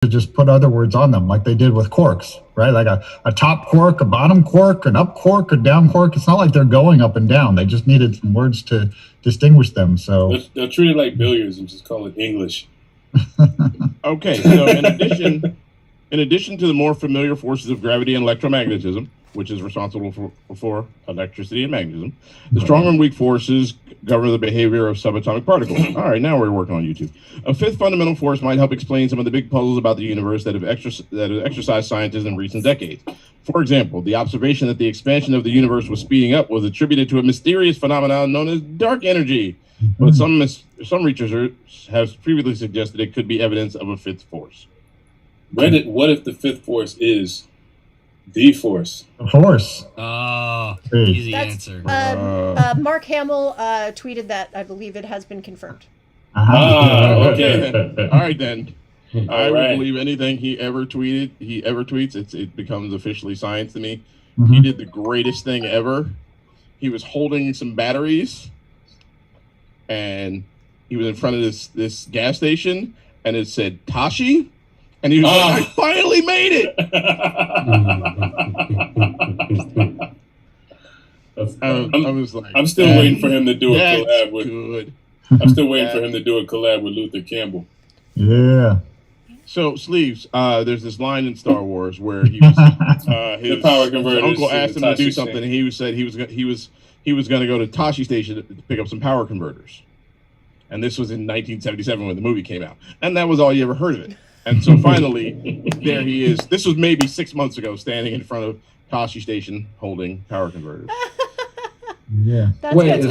to just put other words on them, like they did with quarks, right? Like a top quark, a bottom quark, an up quark, a down quark. It's not like they're going up and down. They just needed some words to distinguish them. So they'll treat it like billiards and just call it English. Okay, so in addition to the more familiar forces of gravity and electromagnetism, which is responsible for electricity and magnetism, the strong and weak forces govern the behavior of subatomic particles. All right, now we're working on YouTube. A fifth fundamental force might help explain some of the big puzzles about the universe that have exercised scientists in recent decades. For example, the observation that the expansion of the universe was speeding up was attributed to a mysterious phenomenon known as dark energy. But some researchers have previously suggested it could be evidence of a fifth force. What if the fifth force is the force? The force. Oh, easy answer. Mark Hamill tweeted that. I believe it has been confirmed. Okay. All right, then. I right. would believe anything he ever tweets. It becomes officially science to me. Mm-hmm. He did the greatest thing ever. He was holding some batteries, and he was in front of this gas station, and it said Tashi, and he was like, "I finally made it." I was like, I'm still waiting for him to do a collab with. Good. I'm still waiting for him to do a collab with Luther Campbell. Yeah. So Sleeves, there's this line in Star Wars where he was his power converters, uncle asked him to do Tashi something, thing. and he said he was going to go to Tashi Station to pick up some power converters, and this was in 1977 when the movie came out, and that was all you ever heard of it. And so finally, there he is. This was maybe 6 months ago, standing in front of Tashi Station holding power converters. Yeah. Wait, is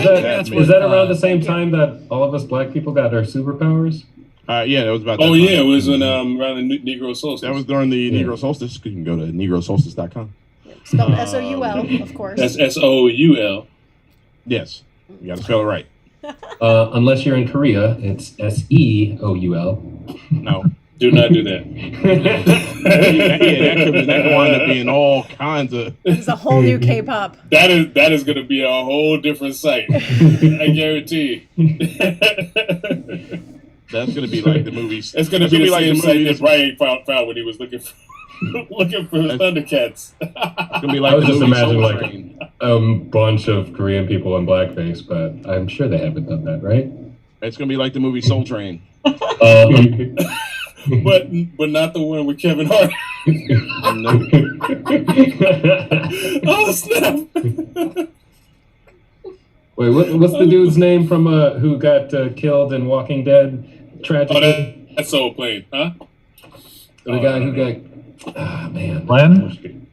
that around the same time that all of us black people got our superpowers? Yeah, it was about. Oh yeah, it was when around the Negro Solstice. That was during the Negro Solstice. You can go to negrosolstice.com. Spelled S-O-U-L, of course. That's S-O-U-L. Yes, you got to spell it right. Unless you're in Korea, it's S-E-O-U-L. No. Do not do that. that could wind up being all kinds of. It's a whole new K-pop. That is going to be a whole different site. I guarantee you. That's going to be like the movies. It's going to be like the site that Brian found when he was looking for Thundercats. It's going to be like I was the just movie imagining Soul like Train. a bunch of Korean people in blackface, but I'm sure they haven't done that, right? It's going to be like the movie Soul Train. But not the one with Kevin Hart. Oh snap! Wait, what's the dude's name from who got killed in Walking Dead? Tragically. Oh, that's Soul Plane, huh? The guy who got man. Glenn?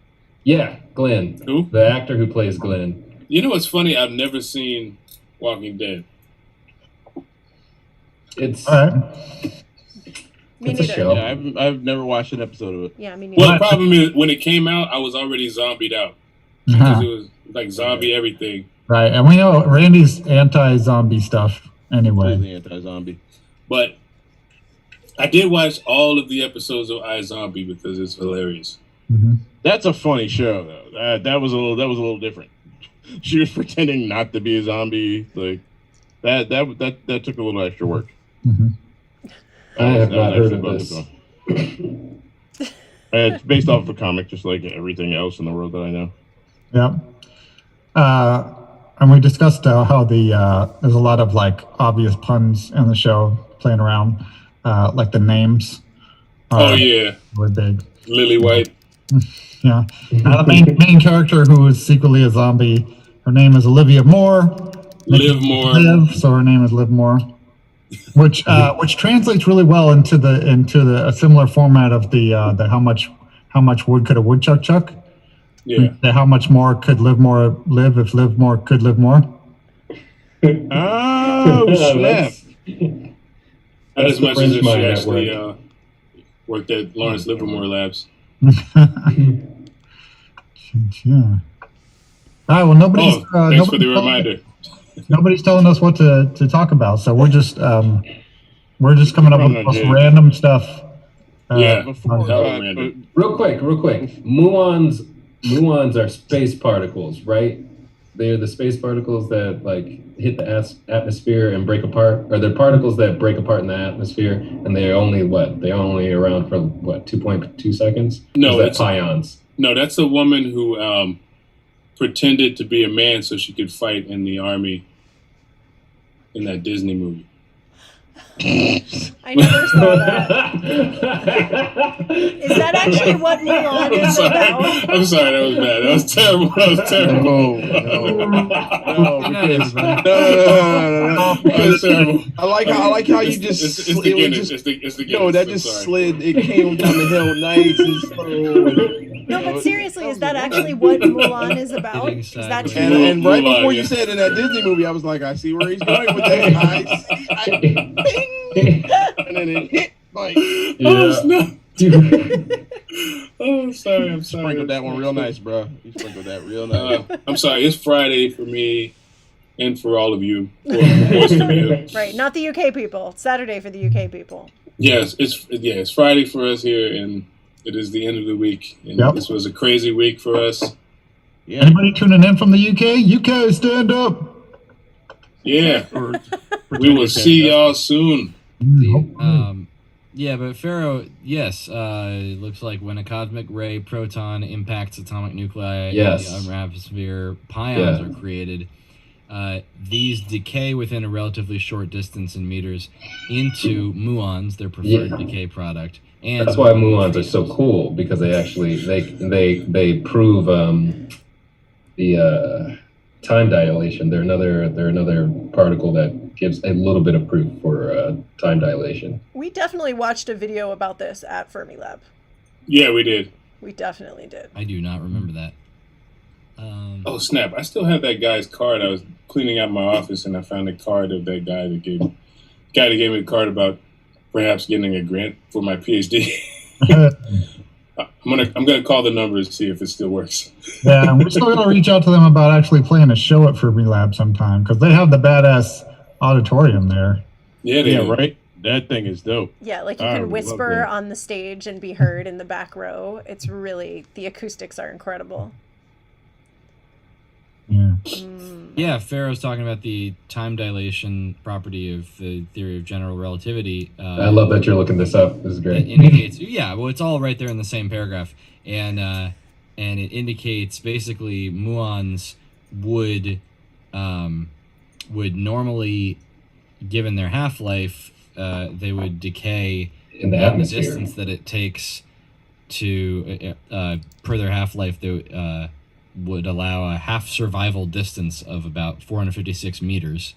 Yeah, Glenn. Who? The actor who plays Glenn. You know what's funny? I've never seen Walking Dead. It's All right. Me It's a neither. show. Yeah, I've never watched an episode of it. Yeah, me neither. Well, the problem is when it came out, I was already zombied out because it was like zombie everything. Right, and we know Randy's anti-zombie stuff anyway. Totally anti-zombie. But I did watch all of the episodes of iZombie because it's hilarious. Mm-hmm. That's a funny show, though. That was a little different. She was pretending not to be a zombie. Like that took a little extra work. Mm-hmm. I have not heard of this. It's based off of a comic, just like everything else in the world that I know. Yeah. And we discussed how there's a lot of like obvious puns in the show playing around, like the names. Oh yeah, were big. Lily White. Yeah. The main character who is secretly a zombie, her name is Olivia Moore. Liv Moore. So her name is Liv Moore, which translates really well into a similar format of the how much wood could a woodchuck chuck. Yeah. How much more could Liv Moore live if Liv Moore could live more? Oh snap! Not as much as if she French actually worked at Lawrence Livermore Labs. Yeah. All right. Well, nobody's. Thanks for the reminder. Nobody's telling us what to talk about, so we're just coming up with the most Yeah. random stuff. Yeah. real quick. Muons are space particles, right? They're the space particles that like hit the atmosphere and break apart, or they're particles that break apart in the atmosphere, and they're only around for 2.2 seconds? No, that's pions. No, that's a woman who pretended to be a man so she could fight in the army in that Disney movie. I never saw that. Is that actually what Mulan is about? I'm sorry, that was bad. That was terrible. That was terrible. No. That was terrible. I like how you just it's the Guinness. No, that just slid. It came down the hill nice and slow. No, but seriously, is that actually what Mulan is about? Is that true? And right before you said in that Disney movie, I was like, I see where he's going with that. Bing! And then it hit like, oh snap! Oh, sorry. I'm sorry. Sprinkled that one real nice, bro. You sprinkled that real nice. I'm sorry. It's Friday for me and for all of you. For most of you. Right, not the UK people. It's Saturday for the UK people. Yes, it's Friday for us here, and it is the end of the week. And this was a crazy week for us. Yeah. Anybody tuning in from the UK? UK, stand up. Yeah. We will see y'all soon. Yeah, but Pharaoh, yes, it looks like when a cosmic ray proton impacts atomic nuclei in the atmosphere, pions are created. These decay within a relatively short distance in meters into muons, their preferred decay product. And that's why muons are so cool, because they actually they prove the time dilation. They're another particle that gives a little bit of proof for time dilation. We definitely watched a video about this at Fermilab. Yeah, we did. We definitely did. I do not remember that. Oh snap! I still have that guy's card. I was cleaning out my office and I found a card of that guy that gave me the card about perhaps getting a grant for my PhD. I'm gonna call the number and see if it still works. Yeah, we're still gonna reach out to them about actually playing a show at Fermilab sometime, because they have the badass auditorium there. Yeah, right. That thing is dope. Yeah, like you can whisper on the stage and be heard in the back row. It's really, the acoustics are incredible. Yeah. Yeah, Pharaoh's talking about the time dilation property of the theory of general relativity. I love that you're looking this up. This is great. It indicates, well, it's all right there in the same paragraph, and it indicates basically muons would normally, given their half-life, they would decay in the atmosphere. The distance that it takes to per their half-life, they would allow a half survival distance of about 456 meters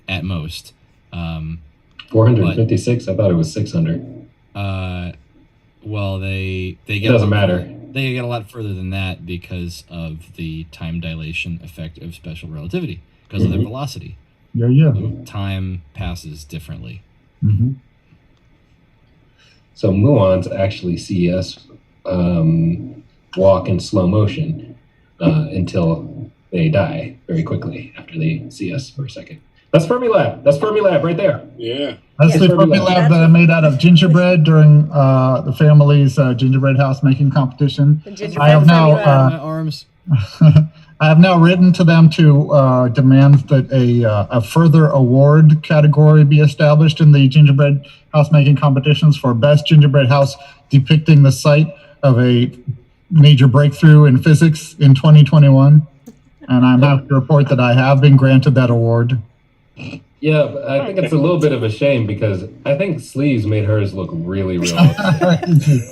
at most. 456? I thought it was 600. Well, they get it doesn't matter. They get a lot further than that because of the time dilation effect of special relativity, because of their velocity. Yeah. So time passes differently. So muons actually see us walk in slow motion until they die very quickly after they see us for a second. That's Fermilab. That's Fermilab right there. Yeah. That's the Fermilab that I made out of gingerbread during the family's gingerbread house making competition. I have now arms. I have now written to them to demand that a further award category be established in the gingerbread house making competitions for best gingerbread house depicting the site of a major breakthrough in physics in 2021. And I'm happy to report that I have been granted that award. Yeah, but I think it's a little bit of a shame, because I think Sleeves made hers look really realistic.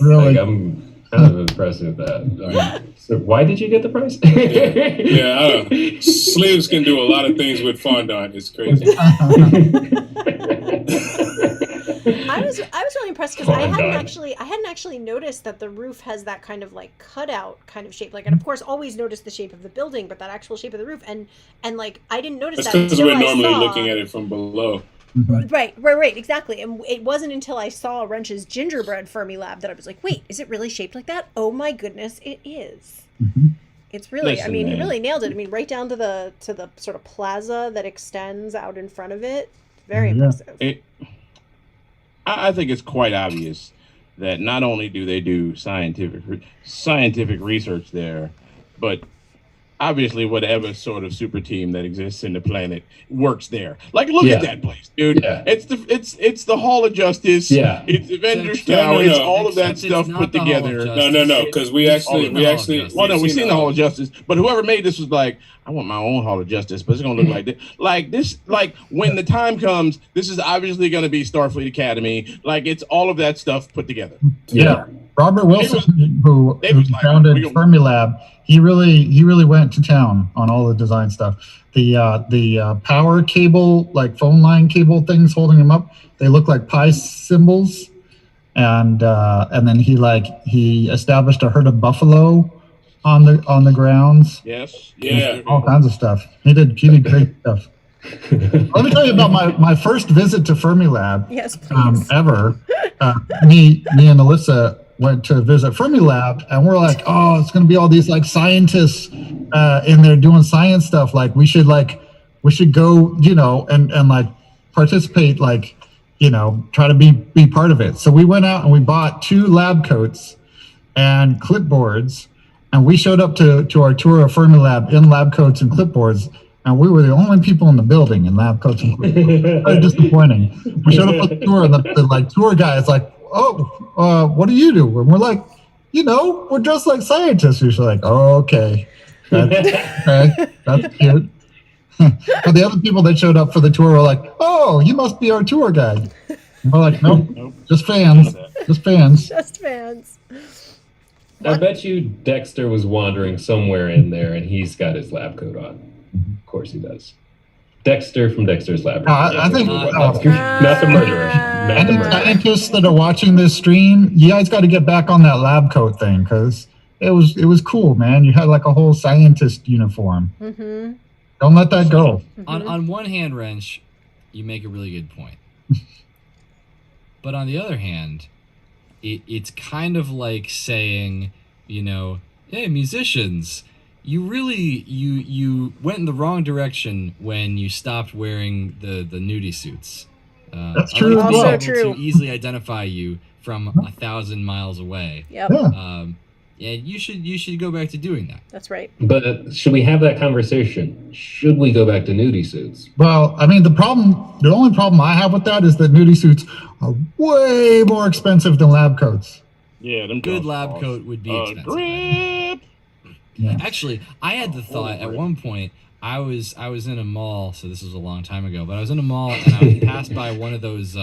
Really? Like, I'm kind of impressed with that. So why did you get the prize? Yeah, I don't know. Sleeves can do a lot of things with fondant. It's crazy. I was really impressed, because I hadn't actually noticed that the roof has that kind of like cutout kind of shape. Like, and of course always noticed the shape of the building, but that actual shape of the roof, and like I didn't notice that because until we're normally I saw, looking at it from below. Right, exactly. And it wasn't until I saw Wrench's gingerbread Fermilab that I was like, wait, is it really shaped like that? Oh my goodness, it is. It's really, Listen, I mean, man. he really nailed it. I mean, right down to the sort of plaza that extends out in front of it. Very impressive. I think it's quite obvious that not only do they do scientific research there, but obviously whatever sort of super team that exists in the planet works there. Like, look at that place, dude. Yeah. It's the Hall of Justice. Yeah. It's Avengers No, Tower. no, It's no. all of that Except stuff it's put not the Hall of together. Justice. No, because we actually. Well, no, we've seen the Hall of Justice, but whoever made this was like, I want my own Hall of Justice, but it's gonna look like this. Like when the time comes, this is obviously gonna be Starfleet Academy. Like, it's all of that stuff put together. Yeah. Robert Wilson, who like, founded Fermilab, he really went to town on all the design stuff. The power cable, like phone line cable things holding them up, they look like pi symbols. And then he established a herd of buffalo on the grounds. Yes. Yeah. All kinds of stuff. He did great stuff. Let me tell you about my first visit to Fermilab. Yes, please. Ever. Me and Alyssa went to visit Fermilab, and we're like, oh, it's going to be all these like scientists in there doing science stuff. Like we should go, and like participate, like, try to be part of it. So we went out and we bought 2 lab coats and clipboards, and we showed up to our tour of Fermilab in lab coats and clipboards. And we were the only people in the building in lab coats and clipboards. Very disappointing. We showed up at the tour, and the tour guy is like, "Oh, what do you do?" And we're like, we're dressed like scientists. He's like, "Oh, okay, that's cute." But the other people that showed up for the tour were like, "Oh, you must be our tour guide." And we're like, "Nope, just fans, just fans." Just fans. I bet you Dexter was wandering somewhere in there, and he's got his lab coat on. Of course he does. Dexter from Dexter's Lab. I think not the murderer. Not the murderer. Scientists that are watching this stream, you guys got to get back on that lab coat thing, because it was cool, man. You had like a whole scientist uniform. Mm-hmm. Don't let that go. On one hand, Wrench, you make a really good point. But on the other hand, it's kind of like saying, hey, musicians, you went in the wrong direction when you stopped wearing the nudie suits. That's true. Also able true. To easily identify you from 1,000 miles away. Yep. Yeah. You should go back to doing that. That's right. But should we have that conversation? Should we go back to nudie suits? Well, I mean, the only problem I have with that is that nudie suits are way more expensive than lab coats. Yeah, them Good lab coat would be expensive. Grip. Yeah. Actually, I had the thought at one point. I was in a mall, so this was a long time ago, but I was in a mall and I passed by one of those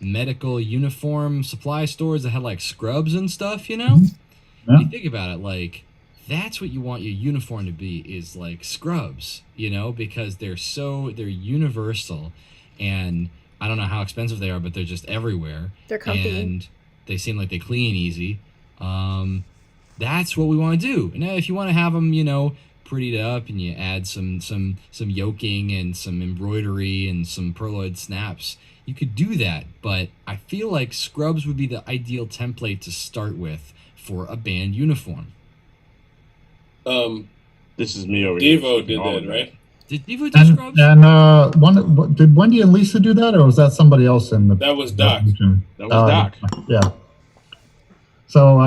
medical uniform supply stores that had like scrubs and stuff, Yeah. You think about it, like, that's what you want your uniform to be, is like scrubs, because they're universal, and I don't know how expensive they are, but they're just everywhere. They're comfy. And they seem like they clean easy. That's what we want to do. Now, if you want to have them, prettied up, and you add some yoking and some embroidery and some pearloid snaps, you could do that. But I feel like scrubs would be the ideal template to start with for a band uniform. This is me over here. Devo did that, right? Did Devo do scrubs? And did Wendy and Lisa do that, or was that somebody else in the? That was Doc. That was Doc. Yeah. So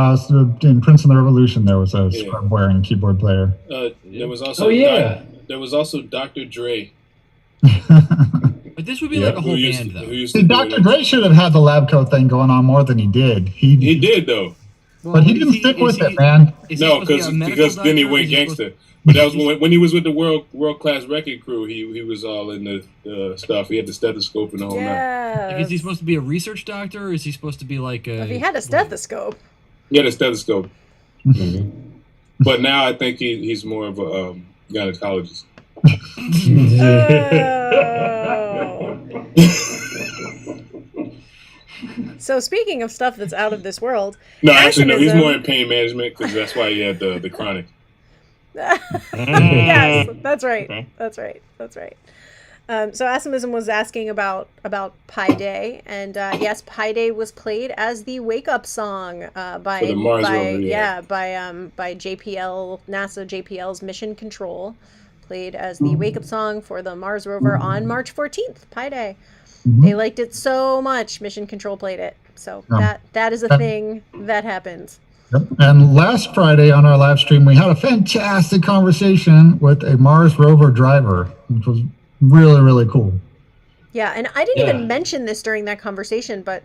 in Prince and the Revolution, there was a scrub-wearing keyboard player. There was also there was also Dr. Dre. But this would be like a whole band, though. See, Dr. Dre should have had the lab coat thing going on more than he did. He did, though. Well, but he didn't stick with it, man. No, because then he went gangster. But that was when he was with the world class record crew. He was all in the stuff. He had the stethoscope and the whole night. Yeah. Is he supposed to be a research doctor, or is he supposed to be like a? If he had a stethoscope. He had a stethoscope. Mm-hmm. But now I think he's more of a gynecologist. So speaking of stuff that's out of this world, no, actually, no, he's more in pain management, because that's why he had the chronic. Yes, that's right. Okay. That's right. So Asimism was asking about Pi Day, and yes, Pi Day was played as the wake up song by JPL, NASA JPL's Mission Control, played as the wake up song for the Mars rover on March 14th, Pi Day. They liked it so much, Mission Control played it. So that is a thing that happens. Yep. And last Friday on our live stream, we had a fantastic conversation with a Mars rover driver, which was really, really cool. Yeah, and I didn't even mention this during that conversation, but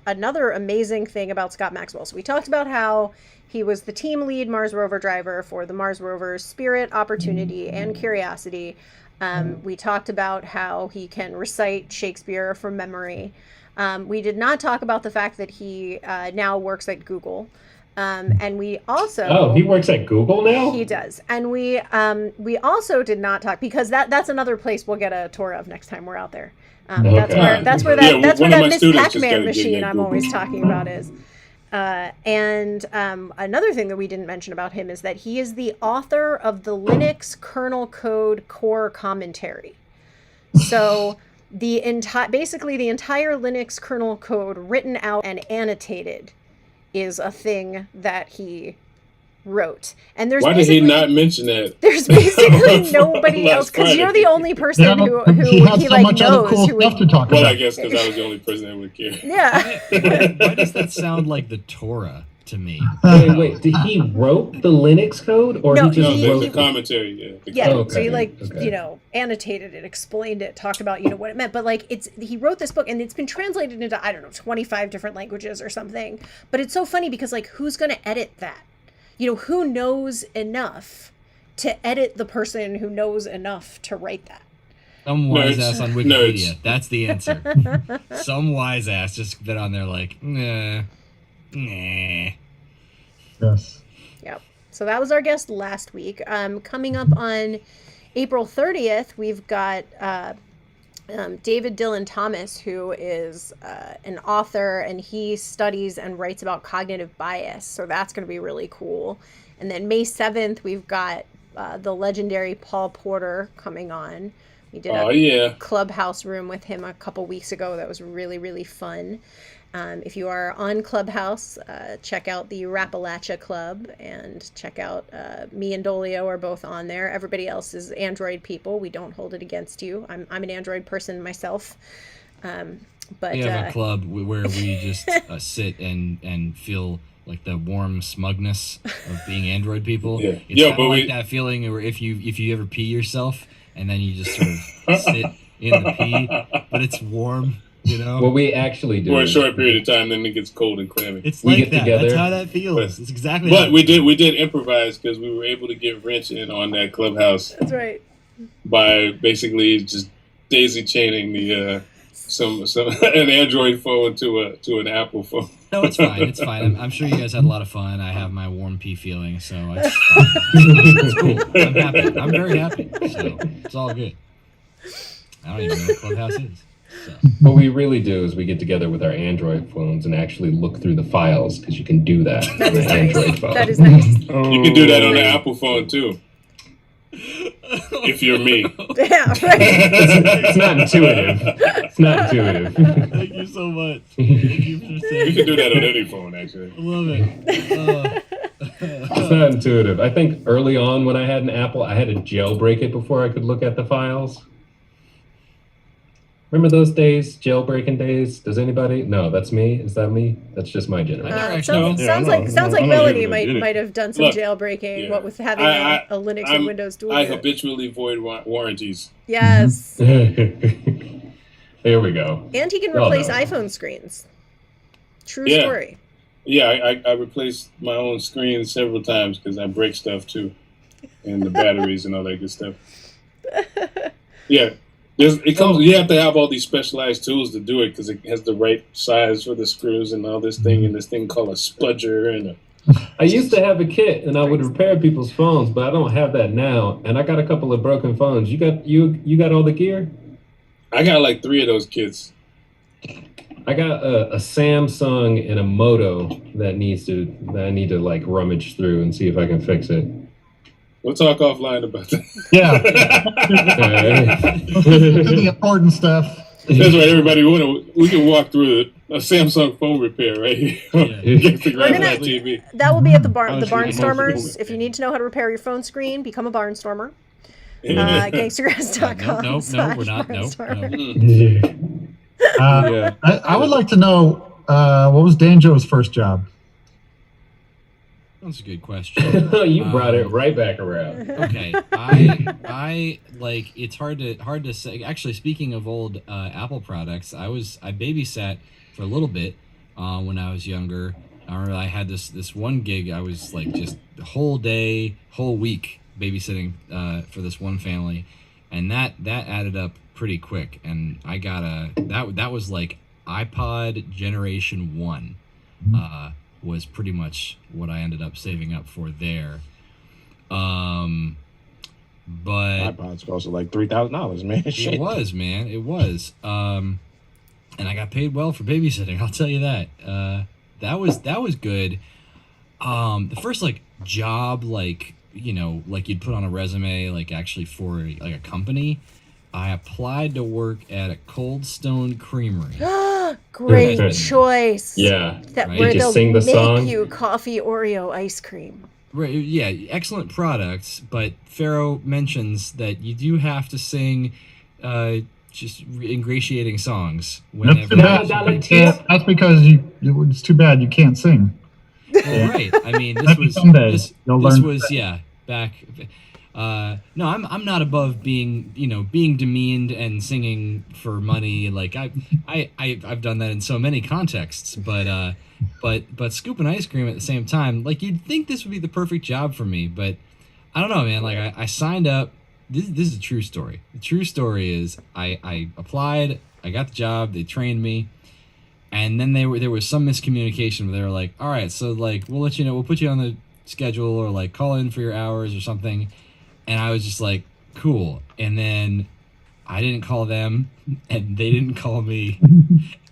another amazing thing about Scott Maxwell. So we talked about how he was the team lead Mars rover driver for the Mars rover's Spirit, Opportunity, and Curiosity. We talked about how he can recite Shakespeare from memory. We did not talk about the fact that he now works at Google. And we also... Oh, he works at Google now? He does. And we also did not talk, because that's another place we'll get a tour of next time we're out there. That's where that Miss Pac-Man machine I'm always talking about is. And another thing that we didn't mention about him is that he is the author of the Linux kernel code core commentary. So basically the entire Linux kernel code written out and annotated is a thing that he wrote. And there's why did he not mention that? There's basically nobody else, because you're the only person who he like knows cool who would... to talk well, about. I guess because I was the only person that would care. Yeah. Why does that sound like the Torah to me? Wait, did he wrote the Linux code, or No, he just wrote the commentary? Yeah, okay. so he annotated it, explained it, talked about what it meant, but he wrote this book and it's been translated into 25 different languages or something. But it's so funny because who's going to edit that? Who knows enough to edit the person who knows enough to write that? Some wise ass on Wikipedia. That's the answer. Some wise ass just been on there like, nah. Yes. Yep. So that was our guest last week. Coming up on April 30th, we've got David Dylan Thomas, who is an author, and he studies and writes about cognitive bias. So that's going to be really cool. And then May 7th, we've got the legendary Paul Porter coming on. We did a Clubhouse room with him a couple weeks ago. That was really, really fun. If you are on Clubhouse, check out the Rappalachia Club and check out me and Dolio are both on there. Everybody else is Android people. We don't hold it against you. I'm an Android person myself. But we have a club where we just sit and feel like the warm smugness of being Android people. Yeah. It's kind of like that feeling where if you ever pee yourself and then you just sort of sit in the pee, but it's warm. What we actually do for a short period of time, then it gets cold and clammy. It's like that. Together. That's how that feels. It's exactly. But we did improvise because we were able to get Wrench in on that Clubhouse. That's right. By basically just daisy chaining the some an Android phone to an Apple phone. No, it's fine. It's fine. I'm sure you guys had a lot of fun. I have my warm pee feeling, so it's fine. It's cool. I'm happy. I'm very happy. So it's all good. I don't even know what Clubhouse is. So. What we really do is we get together with our Android phones and actually look through the files, because you can do that on an Android phone. That is nice. You can do that on an Apple phone too. If you're me. Yeah, right. It's not intuitive. It's not intuitive. Thank you so much. Thank you for saying. You can do that on any phone, actually. I love it. It's not intuitive. I think early on when I had an Apple, I had to jailbreak it before I could look at the files. Remember those days, jailbreaking days? Does anybody? No, that's me. Is that me? That's just my generation. Sounds like Melanie might have done some jailbreaking. What with having a Linux and Windows dual. I habitually void warranties. Yes. There we go. And he can replace iPhone screens. True story. Yeah, I replaced my own screen several times because I break stuff too, and the batteries and all that good stuff. Yeah. You have to have all these specialized tools to do it because it has the right size for the screws and all this thing, and this thing called a spudger and I used to have a kit and I would repair people's phones, but I don't have that now. And I got a couple of broken phones. You got all the gear? I got like 3 of those kits. I got a Samsung and a Moto that I need to like rummage through and see if I can fix it. We'll talk offline about that. Yeah. The important stuff. That's right, everybody. We can walk through it. A Samsung phone repair right here. TV. That will be at the Barnstormers. If you need to know how to repair your phone screen, become a Barnstormer. Gangstagrass.com. No, we're not. No. I, I would like to know what was Danjo's first job? That's a good question. You brought it right back around. Okay, I like it's hard to say. Actually, speaking of old Apple products, I babysat for a little bit when I was younger. I remember I had this one gig. I was like just the whole day, whole week babysitting for this one family, and that added up pretty quick. And I got that was like iPod Generation 1. Was pretty much what I ended up saving up for there. But iPods cost like $3,000, man. Shit. It was, man. It was. And I got paid well for babysitting. I'll tell you that. That was good. The first like job, like like you'd put on a resume, like actually for like a company. I applied to work at a Cold Stone Creamery. Great choice. Yeah. That Right. where Did you they'll sing the make song? you coffee Oreo ice cream. Right, yeah, excellent products, but Pharaoh mentions that you do have to sing just ingratiating songs whenever. That's because it's too bad you can't sing. Well, right. I mean, this Maybe was someday this you'll learn was back. No, I'm not above being demeaned and singing for money. Like I've done that in so many contexts, but scooping ice cream at the same time, like you'd think this would be the perfect job for me, but I don't know, man. Like I signed up. This is a true story. The true story is I applied, I got the job, they trained me, and then there was some miscommunication where they were like, all right, so like we'll let you know, we'll put you on the schedule or like call in for your hours or something. And I was just like, cool. And then I didn't call them and they didn't call me.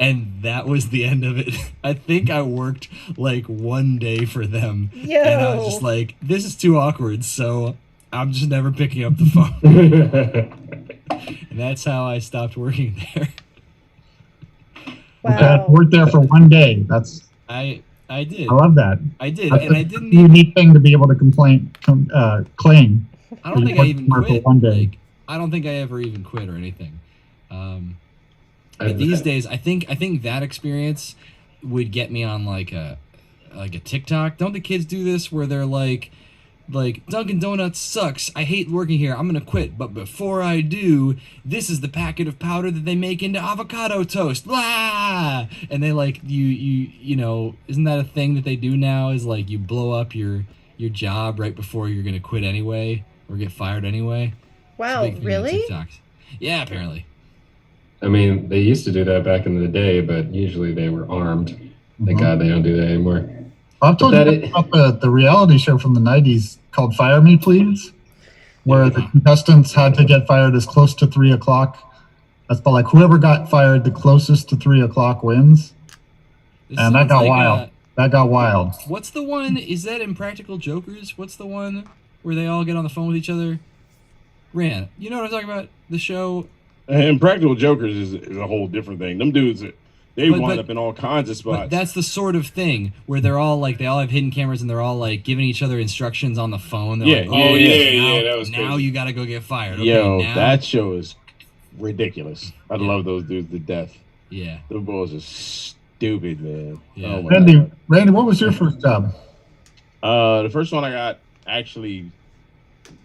And that was the end of it. I think I worked like one day for them. Yo. And I was just like, this is too awkward. So I'm just never picking up the phone. And that's how I stopped working there. Wow. Worked there for one day. I did. I love that. I did. That's And a I didn't unique thing to be able to claim. I don't think I even For quit. one day. Like, I don't think I ever even quit or anything. But these days, I think that experience would get me on like a TikTok. Don't the kids do this where they're like Dunkin' Donuts sucks. I hate working here. I'm gonna quit. But before I do, this is the packet of powder that they make into avocado toast. Blah! And they like you know, isn't that a thing that they do now? Is like you blow up your job right before you're gonna quit anyway or get fired anyway. Wow, really? Yeah, apparently. I mean, they used to do that back in the day, but usually they were armed. Thank God they don't do that anymore. I've told you about the reality show from the 90s called Fire Me Please, where the contestants had to get fired as close to 3 o'clock. That's about like whoever got fired the closest to 3 o'clock wins. And that got wild. That got wild. What's the one? Is that Impractical Jokers? What's the one where they all get on the phone with each other? Ran. You know what I'm talking about? The show. Impractical Jokers is a whole different thing. Them dudes, they wind up in all kinds of spots. But that's the sort of thing where they're all like, they all have hidden cameras and they're all like giving each other instructions on the phone. They're like, that was now crazy. you got to go get fired. Okay, Yo, now. that show is ridiculous. I love those dudes to death. Yeah. Those boys are stupid, man. Yeah. Oh my God. Randy, what was your first job? The first one I got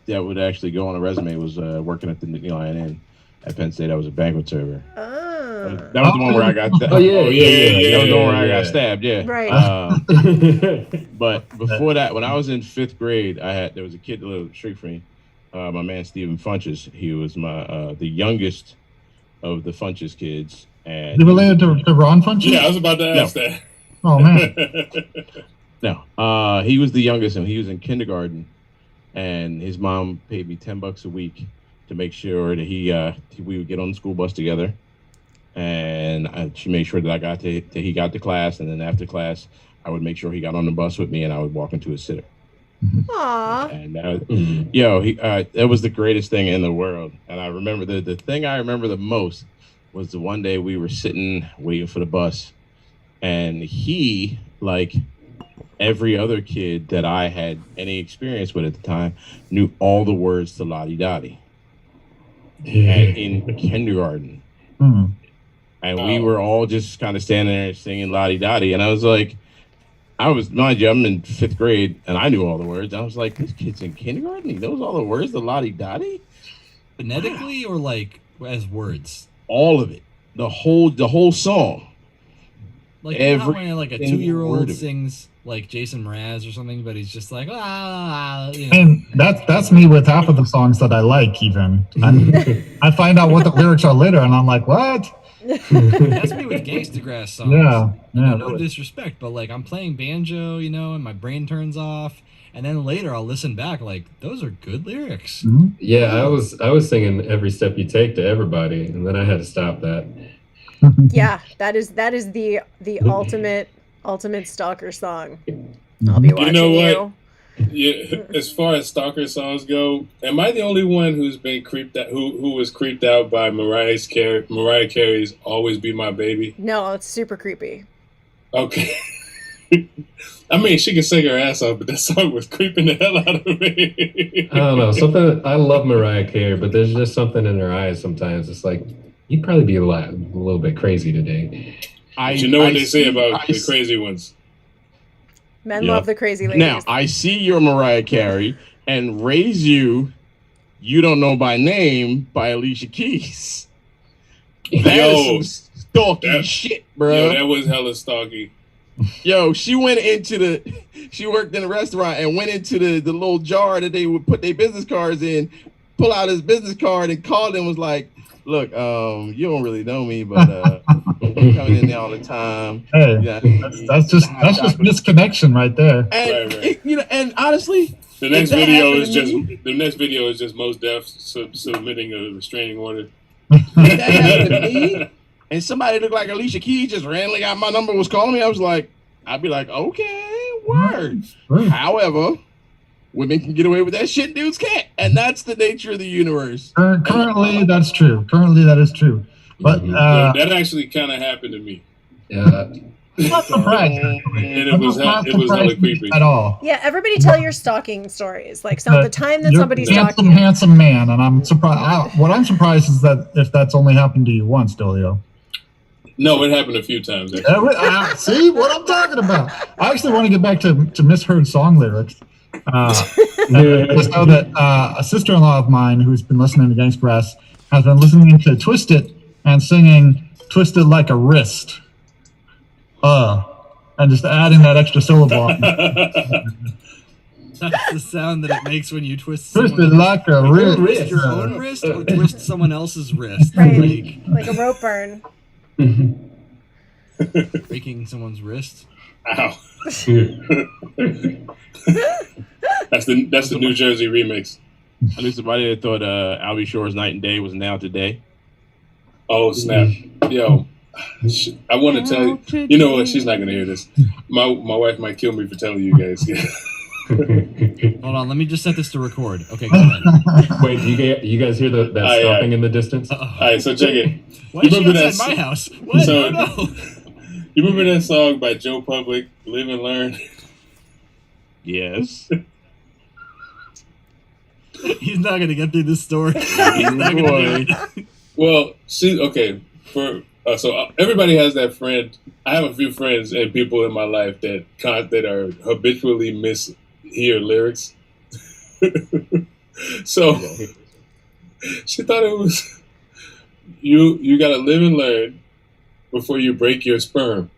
that would actually go on a resume was working at the Nittany Lion Inn at Penn State. I was a banquet server. That was the one where I got. That was the one where I got stabbed. Yeah. Right. But before that, when I was in 5th grade, there was a kid that lived up the street from me. My man Stephen Funches. He was the youngest of the Funches kids. And You related to Ron Funches? Yeah, I was about to ask that. Oh man. No, he was the youngest, and he was in kindergarten, and his mom paid me $10 a week to make sure that we would get on the school bus together, and she made sure that he got to class, and then after class, I would make sure he got on the bus with me, and I would walk into his sitter. Aww. And that was the greatest thing in the world. And I remember the thing I remember the most was the one day we were sitting waiting for the bus, and he, like every other kid that I had any experience with at the time, knew all the words to Lottie Dottie. And in kindergarten. And we were all just kind of standing there singing Lottie Dottie. And I was like, I was, mind you, I'm in 5th grade, and I knew all the words. I was like, this kid's in kindergarten. He knows all the words, the Lottie Dottie, phonetically or like as words. All of it, the whole song. Like when like a 2-year-old sings like Jason Mraz or something, but he's just like you know. And that's me with half of the songs that I like. Even I find out what the lyrics are later, and I'm like, what? That's me with Gangstagrass songs. Yeah. No disrespect, but like I'm playing banjo, you know, and my brain turns off, and then later I'll listen back, like those are good lyrics. Mm-hmm. Yeah, I was singing Every Step You Take to everybody, and then I had to stop that. Yeah, that is the ultimate stalker song. I'll be watching you. Know what? Yeah, as far as stalker songs go, am I the only one who's been creeped out? Who was creeped out by Mariah Carey's "Always Be My Baby"? No, it's super creepy. Okay. I mean, she can sing her ass off, but that song was creeping the hell out of me. I don't know. I love Mariah Carey, but there's just something in her eyes sometimes. It's like, you'd probably be a little bit crazy today. You know what they say about the crazy ones. Men love the crazy ladies. Now, I see your Mariah Carey and Raise You, You Don't Know by Name by Alicia Keys. That is some stalky shit, bro. Yo, that was hella stalky. Yo, she worked in a restaurant and went into the little jar that they would put their business cards in, pull out his business card and called and was like, look, you don't really know me, but I'm coming in there all the time. Hey, yeah, that's just misconnection right there. And right. And honestly, the next video is just Mos Def submitting a restraining order. That happened to me, and somebody looked like Alicia Keys just randomly got my number, was calling me. I'd be like, okay, word. Right. However, women can get away with that shit, dudes can't, and that's the nature of the universe. Currently, that's true. Currently, that is true. But that actually kind of happened to me. Yeah. Not surprised. And it was hella creepy at all. Yeah, everybody tell your stalking stories. Like the time that You're somebody's a stalking. handsome man, and I'm surprised. What I'm surprised is that if that's only happened to you once, Delio. No, it happened a few times. See what I'm talking about? I actually want to get back to misheard song lyrics. Just know that a sister-in-law of mine who's been listening to Gangstagrass has been listening to Twist It and singing "Twisted Like a Wrist." And just adding that extra syllable. That's the sound that it makes when you twist. Twisted like a wrist. Twist your own wrist or twist someone else's wrist. Right. Like a rope burn. Breaking someone's wrist. Ow. That's the New Jersey remix. I knew somebody that thought Albie Shore's Night and Day was Now Today. Oh snap! Yo, I want to tell you. You know what? She's not gonna hear this. My wife might kill me for telling you guys. Hold on, let me just set this to record. Okay, go ahead. Wait, do you guys hear that stomping in the distance? All right, so check it. Why is she outside my house? What? So, no. You remember that song by Joe Public, "Live and Learn"? Yes. He's not gonna get through this story. He's not gonna do it. Well, okay. So everybody has that friend. I have a few friends and people in my life that are habitually mishear lyrics. So she thought it was you got to live and learn before you break your sperm.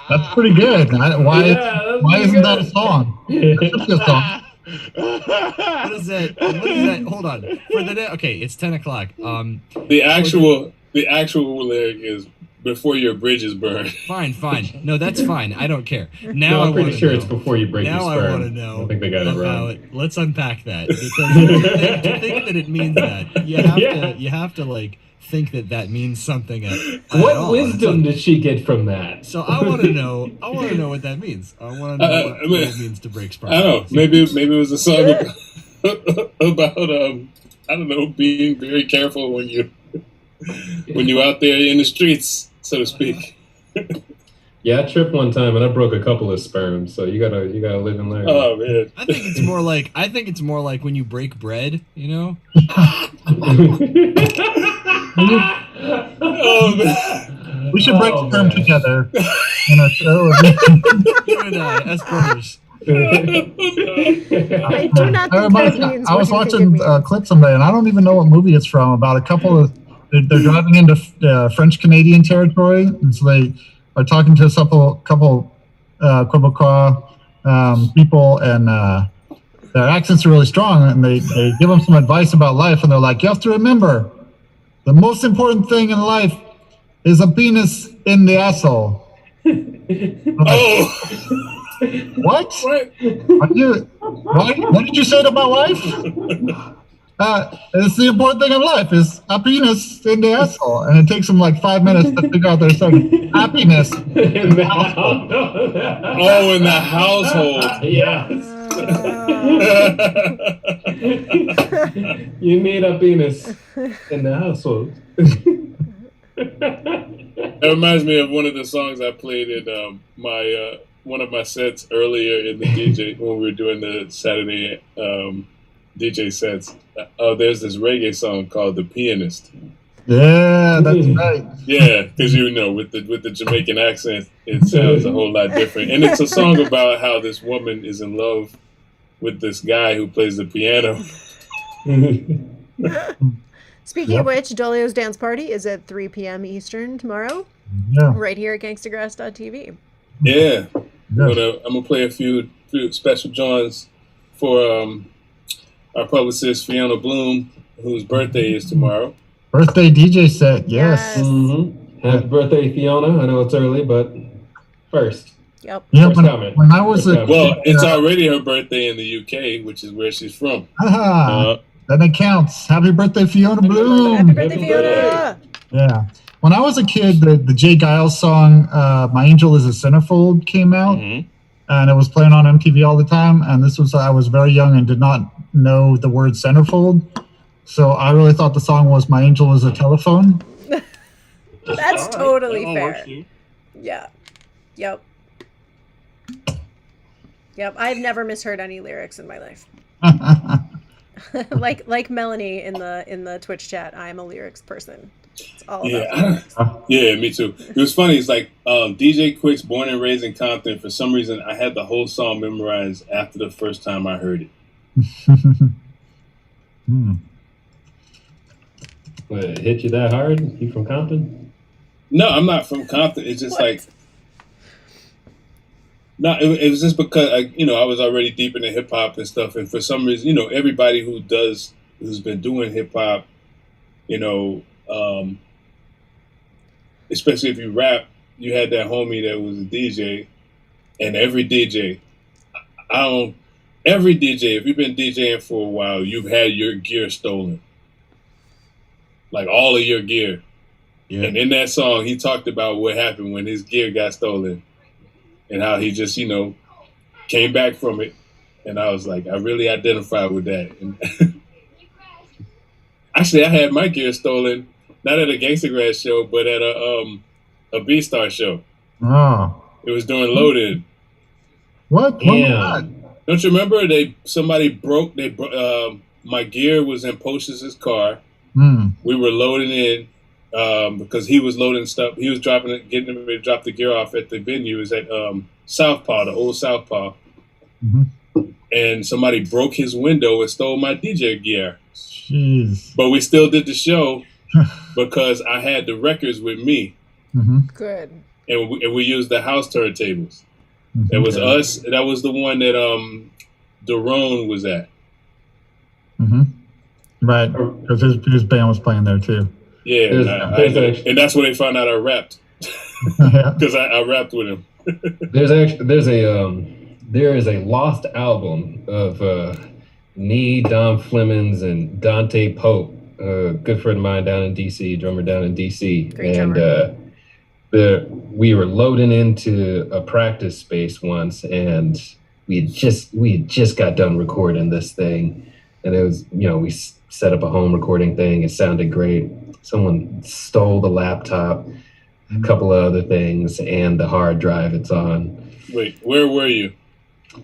That's pretty good. Why isn't that a song? That's a song. What is that? Hold on. Okay, it's 10 o'clock. The actual lyric is "before your bridges burn." Fine. No, that's fine. I don't care. Now I'm pretty sure it's before you break your sperm. Now I want to know. I don't think they got it wrong. Let's unpack that. Because to think that it means that, you have to like think that means something what wisdom did she get from that? So I want to know what that means. I want to know what it means to break sperm. I don't know. Maybe it was a song about I don't know, being very careful when you out there in the streets, so to speak. Yeah, I tripped one time and I broke a couple of sperms, so you gotta live and learn. Oh man. I think it's more like when you break bread, you know? Oh man. We should break the term man. together in a show. You and I, as brothers. I do not think that means I was what you think it watching means. a clip someday, and I don't even know what movie it's from. About a couple of they're driving into French Canadian territory, and so they are talking to a couple Quebecois people, and their accents are really strong, and they give them some advice about life, and they're like, "You have to remember, the most important thing in life is a penis in the asshole." Oh, What? what? What did you say to my wife? It's the important thing in life is happiness in the asshole. And it takes them like 5 minutes to figure out their saying happiness. Oh, in the household. Yes. You need a penis in the household. That reminds me of one of the songs I played in my one of my sets earlier in the DJ when we were doing the Saturday DJ sets. There's this reggae song called "The Pianist." Yeah, that's right. Yeah, because with the Jamaican accent, it sounds a whole lot different, and it's a song about how this woman is in love with this guy who plays the piano. Speaking of which, Dolio's dance party is at 3 p.m. Eastern tomorrow, Yeah. right here at Gangstagrass.tv. Yeah, Good. I'm gonna play a few special joints for our publicist Fiona Bloom, whose birthday is tomorrow. Birthday DJ set, yes. Yes. Mm-hmm. Happy birthday, Fiona. I know it's early, but first. Yep. You know, First comment. when I was First a comment. Well, it's already her birthday in the UK, which is where she's from. then it counts. Happy birthday, Fiona Bloom. Happy birthday, Happy Fiona! Yeah. When I was a kid, the Jay Giles song "My Angel Is a Centerfold" came out, and it was playing on MTV all the time. And I was very young and did not know the word centerfold, so I really thought the song was "My Angel Is a Telephone." That's totally That fair. works, too. Yeah. Yep. Yep. I've never misheard any lyrics in my life. like Melanie in the Twitch chat, I'm a lyrics person. It's all about lyrics. Yeah, me too. It was funny. It's like DJ Quick's "Born and Raised in Compton." For some reason, I had the whole song memorized after the first time I heard it. What, it hit you that hard? You from Compton? No, I'm not from Compton. It's just What? like, no, it was just because I was already deep into hip hop and stuff, and for some reason, everybody who's been doing hip hop, especially if you rap, you had that homie that was a DJ, and every DJ, if you've been DJing for a while, you've had your gear stolen, like all of your gear. Yeah. And in that song, he talked about what happened when his gear got stolen and how he just, came back from it. And I was like, I really identified with that. And actually, I had my gear stolen, not at a Gangstagrass show, but at a B-Star show. Oh, It was during load-in. what? Yeah. Don't you remember my gear was in Post's car. We were loading in because he was loading stuff. He was getting ready to drop the gear off at the venue. It was at Southpaw, the old Southpaw. And somebody broke his window and stole my DJ gear. Jeez. But we still did the show because I had the records with me. Good. And we used the house turntables. It was us. That was the one that Daron was at. Right, because his band was playing there too. Yeah, and that's where they found out I rapped. Yeah. Because I rapped with him. There is a lost album of me, Don Flemons, and Dante Pope, a good friend of mine down in DC, drummer down in DC. Great and we were loading into a practice space once, and we had just got done recording this thing, and it was, we set up a home recording thing. It sounded great. Someone stole the laptop, a couple of other things, and the hard drive it's on. Wait, where were you?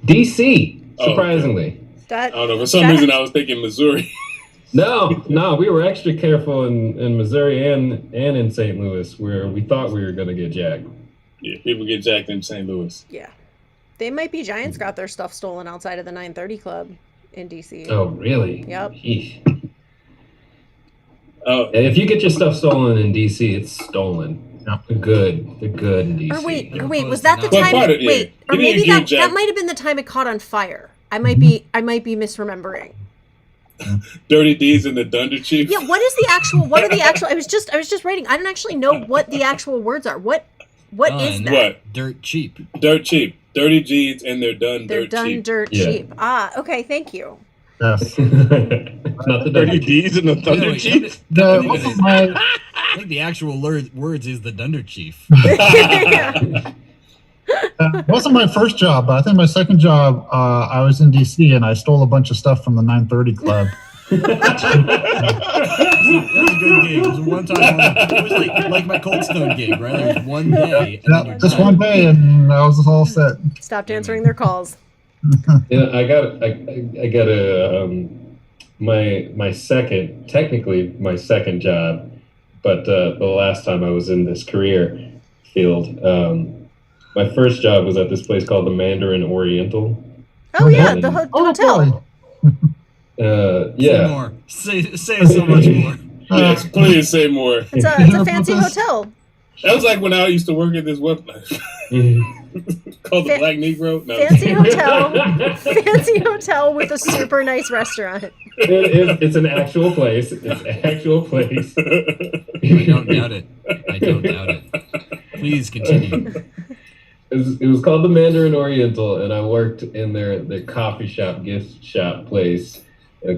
DC, Oh, okay. surprisingly. That, I don't know. For some reason, I was thinking Missouri. No, we were extra careful in Missouri and in St. Louis, where we thought we were going to get jacked. Yeah, people get jacked in St. Louis. Yeah. They Might Be Giants got their stuff stolen outside of the 930 Club in DC. Oh, really? Yep. Eesh. Oh, If you get your stuff stolen in DC, it's stolen. They're good in DC. Or wait, was that the time? Or maybe that might have been the time it caught on fire. I might be misremembering. Dirty D's and the Dunder Chief. Yeah, what are the actual I was just writing. I don't actually know what the actual words are. What is that? What? Dirt cheap. Dirt cheap. Dirty G's and they're done They're dirt done cheap. dirt cheap. Okay, thank you. Yes. Not the Dirty D's and the Thunder Wait, Chief. I think the actual words is the Dunder Chief. Wasn't my first job, but I think my second job, I was in DC and I stole a bunch of stuff from the 930 Club. That was a good gig. It was one time. It was like my Cold Stone gig, right? There was one day. Just one day, and I was all set. Stopped answering their calls. Yeah, I got my second job, but the last time I was in this career field, my first job was at this place called the Mandarin Oriental. Oh yeah, the hotel. Yeah. Say more. Say so much more. Yes, please say more. It's a fancy hotel. That was like when I used to work at this website called the Black Negro. No. Fancy hotel with a super nice restaurant. It's an actual place. I don't doubt it. Please continue. It was called the Mandarin Oriental, and I worked in their coffee shop, gift shop place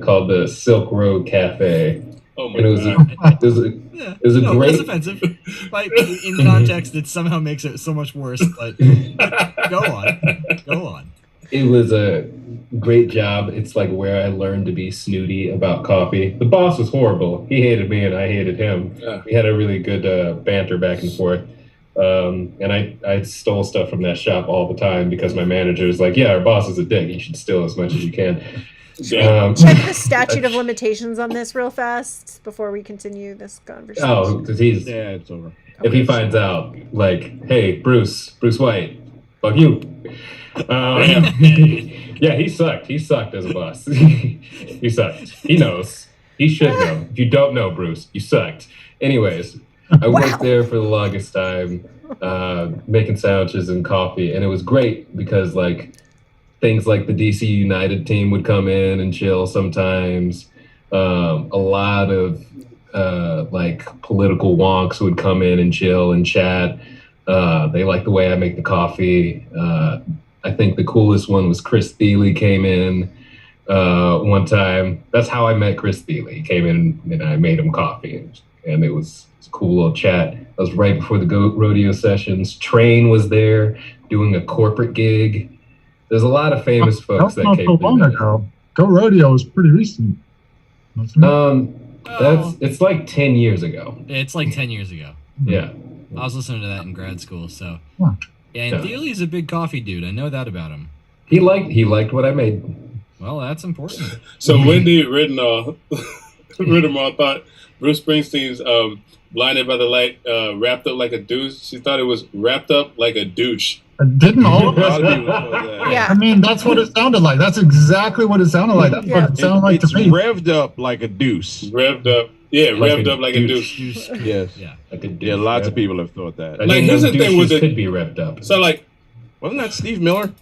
called the Silk Road Cafe. Oh my and God. It was a great. That's offensive. Like, in context, it somehow makes it so much worse. But go on. It was a great job. It's like where I learned to be snooty about coffee. The boss was horrible. He hated me and I hated him. Yeah. We had a really good banter back and forth. And I stole stuff from that shop all the time because my manager was like, yeah, our boss is a dick. You should steal as much as you can. Check the statute of limitations on this real fast before we continue this conversation. Oh, because it's over. If he finds out, like, hey, Bruce White, fuck you. Yeah, he sucked. He sucked as a boss. He sucked. He knows. He should know. If you don't know, Bruce, you sucked. Anyways, I worked there for the longest time, making sandwiches and coffee, and it was great because, like, things like the DC United team would come in and chill sometimes. A lot of like political wonks would come in and chill and chat. They like the way I make the coffee. I think the coolest one was Chris Thiele came in one time. That's how I met Chris Thiele. He came in and I made him coffee, and it was a cool little chat. That was right before the Go Rodeo sessions. Train was there doing a corporate gig. There's a lot of famous folks that came so long ago. Go Rodeo is pretty recent. It's like 10 years ago. It's like 10 years ago. Yeah. I was listening to that in grad school, so. Huh. And Thiele's a big coffee dude. I know that about him. He liked what I made. Well, that's important. So Wendy Rittenall thought Bruce Springsteen's Blinded by the Light wrapped up like a douche. She thought it was wrapped up like a douche. Didn't all of us? Yeah. I mean, that's what it sounded like. That's exactly what it sounded like. That's what it sounded like to me. It's revved up like a deuce. Revved up. Yeah, revved up like a douche. Yes. Yeah. Like a douche. Yeah, lots of people have thought that. Like, here's the thing with it. Could be revved up. So, like, Wasn't that Steve Miller?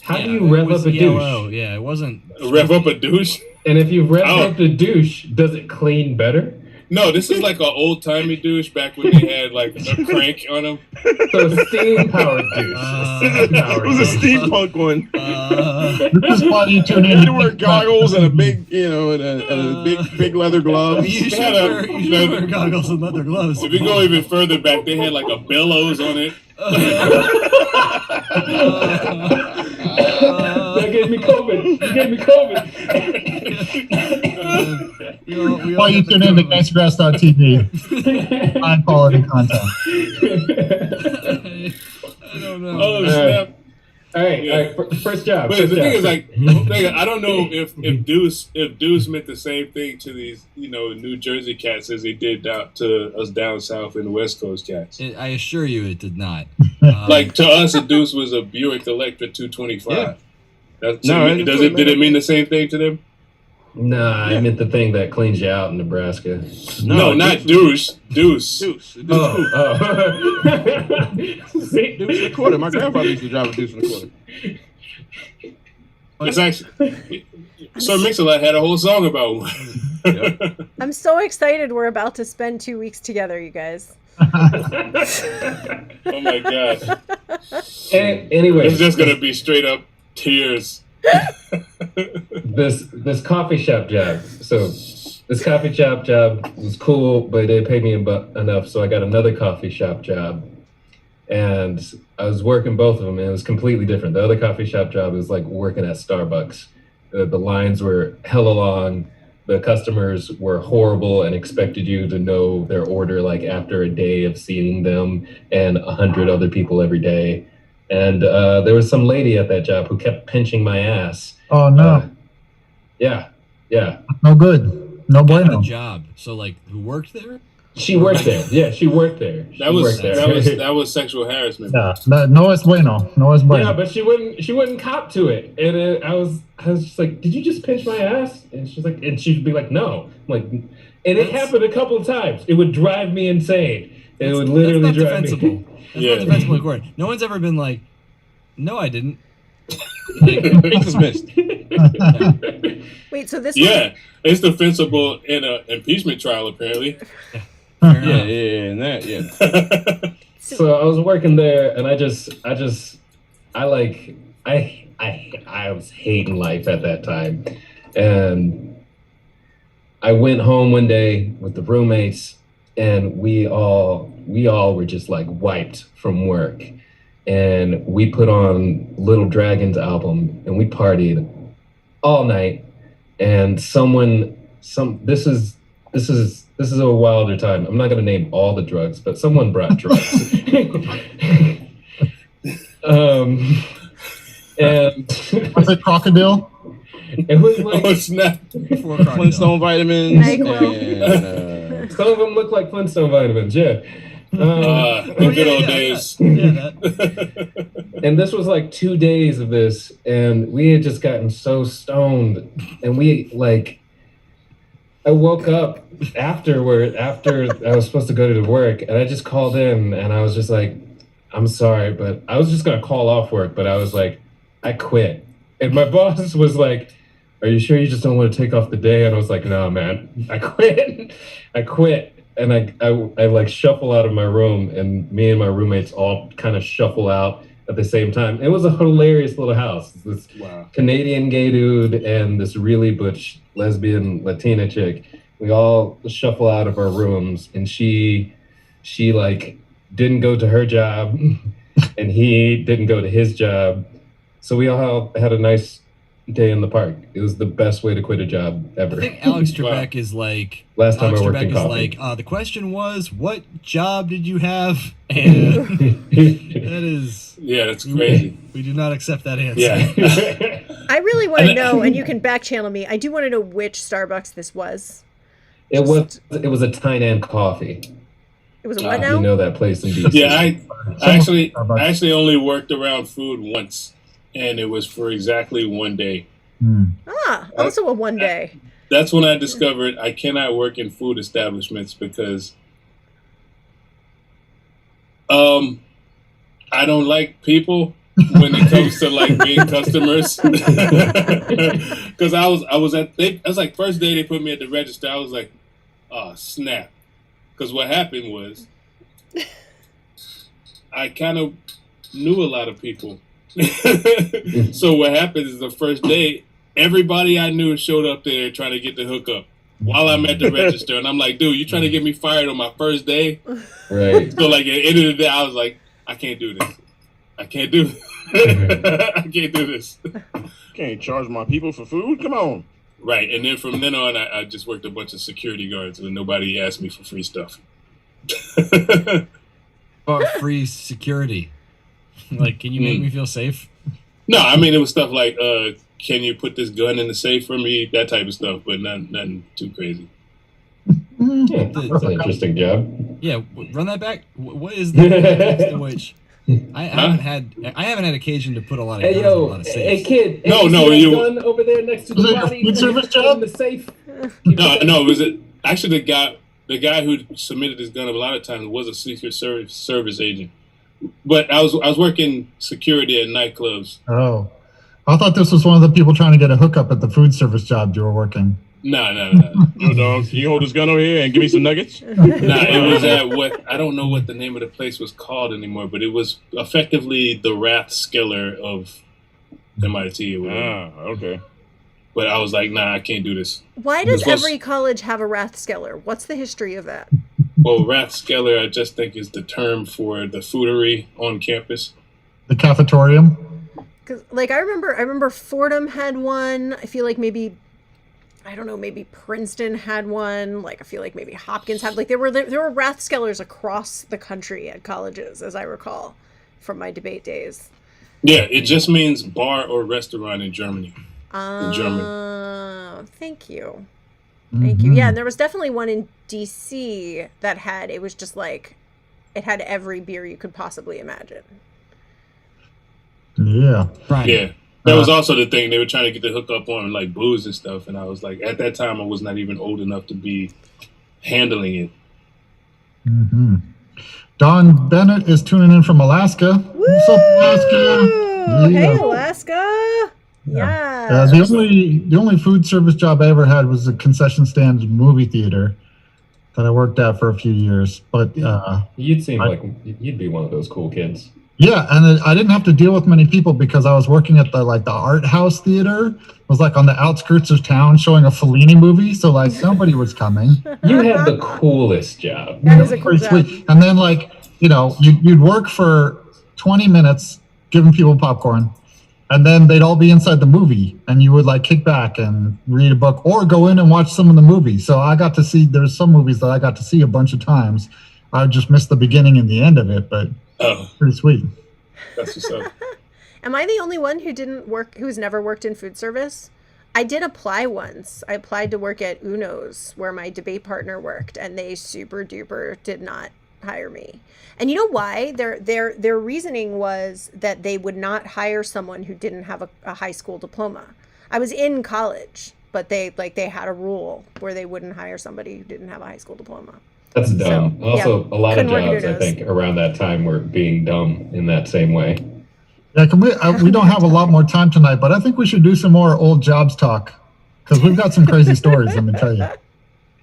How do you rev up a douche? Yeah, it wasn't. Rev up a douche? And if you rev up the douche, does it clean better? No, this is like an old timey douche back when they had like a crank on them. So steam powered douche. It was a steampunk one. This is why you tune in. You wear goggles and a big, and a big leather glove. You should wear goggles and leather gloves. If you go even further back, they had like a bellows on it. That gave me COVID. You gave me COVID. Why you tune in to Gangstagrass.tv. High quality content. I don't know. Oh, snap. First job. But first the job. thing is, like, I don't know if Deuce meant the same thing to these, New Jersey cats as he did to us down south in the West Coast cats. I assure you, it did not. Like to us, a Deuce was a Buick Electra 225. No, Did it mean the same thing to them? Nah, I meant the thing that cleans you out in Nebraska. No, not douche. Deuce. Deuce. Oh. Deuce in the quarter. My grandfather used to drive a Deuce in the quarter. It's actually Sir Mix-a-Lot had a whole song about one. I'm so excited we're about to spend 2 weeks together, you guys. Oh my god. Anyway, It's just gonna be straight up tears. this coffee shop job. So this coffee shop job was cool, but they paid me enough, so I got another coffee shop job. And I was working both of them, and it was completely different. The other coffee shop job was like working at Starbucks. The lines were hella long. The customers were horrible and expected you to know their order like after a day of seeing them and 100 other people every day. And there was some lady at that job who kept pinching my ass. Oh no. Yeah. No good. No bueno. Job. So like, who worked there? She worked there. Yeah, she worked there. That was sexual harassment. No es bueno. No es bueno. Yeah, but she wouldn't cop to it. And I was just like, did you just pinch my ass? And she'd be like, no. I'm like, and it happened a couple of times. It would drive me insane. It would literally drive me. That's not defensible in court. No one's ever been like, no, I didn't. Dismissed. Wait, so this it's defensible in an impeachment trial, apparently. And that. So I was working there, and I was hating life at that time, and I went home one day with the roommates, and we all were just like wiped from work, and we put on Little Dragon's album, and we partied all night, and this is a wilder time. I'm not going to name all the drugs, but someone brought drugs. And was it crocodile? It was like it's not. Flintstone vitamins. And, some of them look like Flintstone vitamins. Yeah. The good old days. And this was like 2 days of this, and we had just gotten so stoned, and I woke up after I was supposed to go to work, and I just called in, and I was just like, I'm sorry, but I was just going to call off work, but I was like, I quit. And my boss was like, are you sure you just don't want to take off the day? And I was like, no, man, I quit. And I like shuffle out of my room, and me and my roommates all kind of shuffle out at the same time. It was a hilarious little house. This Canadian gay dude and this really butch lesbian Latina chick. We all shuffle out of our rooms, and she like didn't go to her job, and he didn't go to his job. So we all had a nice day in the park. It was the best way to quit a job ever. I think Alex Trebek is like, last time I worked in coffee. The question was, what job did you have? And that is... Yeah, that's crazy. We do not accept that answer. Yeah. I really want to know, and you can back channel me. I do want to know which Starbucks this was. It was a Tainan Coffee. It was a what now? You know that place in DC. Yeah, I actually only worked around food once, and it was for exactly 1 day. Also a 1 day. That's when I discovered I cannot work in food establishments because I don't like people when it comes to like being customers. Because I was like first day they put me at the register. I was like, oh snap. Because what happened was I kind of knew a lot of people. So what happened is the first day, everybody I knew showed up there trying to get the hookup while I'm at the register. And I'm like, dude, you trying to get me fired on my first day? Right. So like at the end of the day, I was like, I can't do this. I can't do this. Can't charge my people for food? Come on. Right. And then from then on, I just worked a bunch of security guards and nobody asked me for free stuff. Or free security. Like, can you make me feel safe? No, I mean it was stuff like, can you put this gun in the safe for me? That type of stuff, but nothing too crazy. Yeah, that's an interesting job. Yeah, run that back. What is the context in which I haven't had occasion to put a lot of guns in a lot of safes. Hey kid, No, you gun over there next to the body. Food service job in the safe. No, it was actually the guy who submitted his gun a lot of times was a Secret Service agent. But I was working security at nightclubs. Oh, I thought this was one of the people trying to get a hookup at the food service job you were working. No. Yo, dog, can you hold this gun over here and give me some nuggets? It was at I don't know what the name of the place was called anymore, but it was effectively the Rathskeller of MIT. Okay. But I was like, nah, I can't do this. Why does every college have a Rathskeller? What's the history of that? Well, Rathskeller, I just think is the term for the foodery on campus. The cafetorium. Because, like, I remember Fordham had one. I feel like maybe Princeton had one. Like, I feel like maybe Hopkins had. Like, there were Rathskellers across the country at colleges, as I recall, from my debate days. Yeah, it just means bar or restaurant in Germany. In German. Thank you. Thank you. Yeah, and there was definitely one in DC that it was just like, it had every beer you could possibly imagine. Yeah. Right. Yeah. That was also the thing. They were trying to get the hook up on like booze and stuff. And I was like, at that time, I was not even old enough to be handling it. Mm-hmm. Don Bennett is tuning in from Alaska. Woo! What's up, Alaska? Hey, Alaska. Yeah. The only food service job I ever had was a concession stand movie theater that I worked at for a few years. But you'd seem like you'd be one of those cool kids. Yeah, and I didn't have to deal with many people because I was working at the art house theater. It was like on the outskirts of town showing a Fellini movie, so like nobody was coming. You had the coolest job. That is a cool job. And then you'd work for 20 minutes giving people popcorn, and then they'd all be inside the movie, and you would like kick back and read a book or go in and watch some of the movies. So I got to see, there's some movies that I got to see a bunch of times. I just missed the beginning and the end of it, but pretty sweet. That's what's up. Am I the only one who's never worked in food service? I did apply once. I applied to work at Uno's where my debate partner worked, and they super duper did not hire me. And you know why? Their reasoning was that they would not hire someone who didn't have a high school diploma. I was in college, but they had a rule where they wouldn't hire somebody who didn't have a high school diploma. That's dumb. So, also, a lot of jobs, I Uno's. think, around that time were being dumb in that same way. Yeah, we don't have a lot more time tonight, but I think we should do some more old jobs talk because we've got some crazy stories, let me tell you.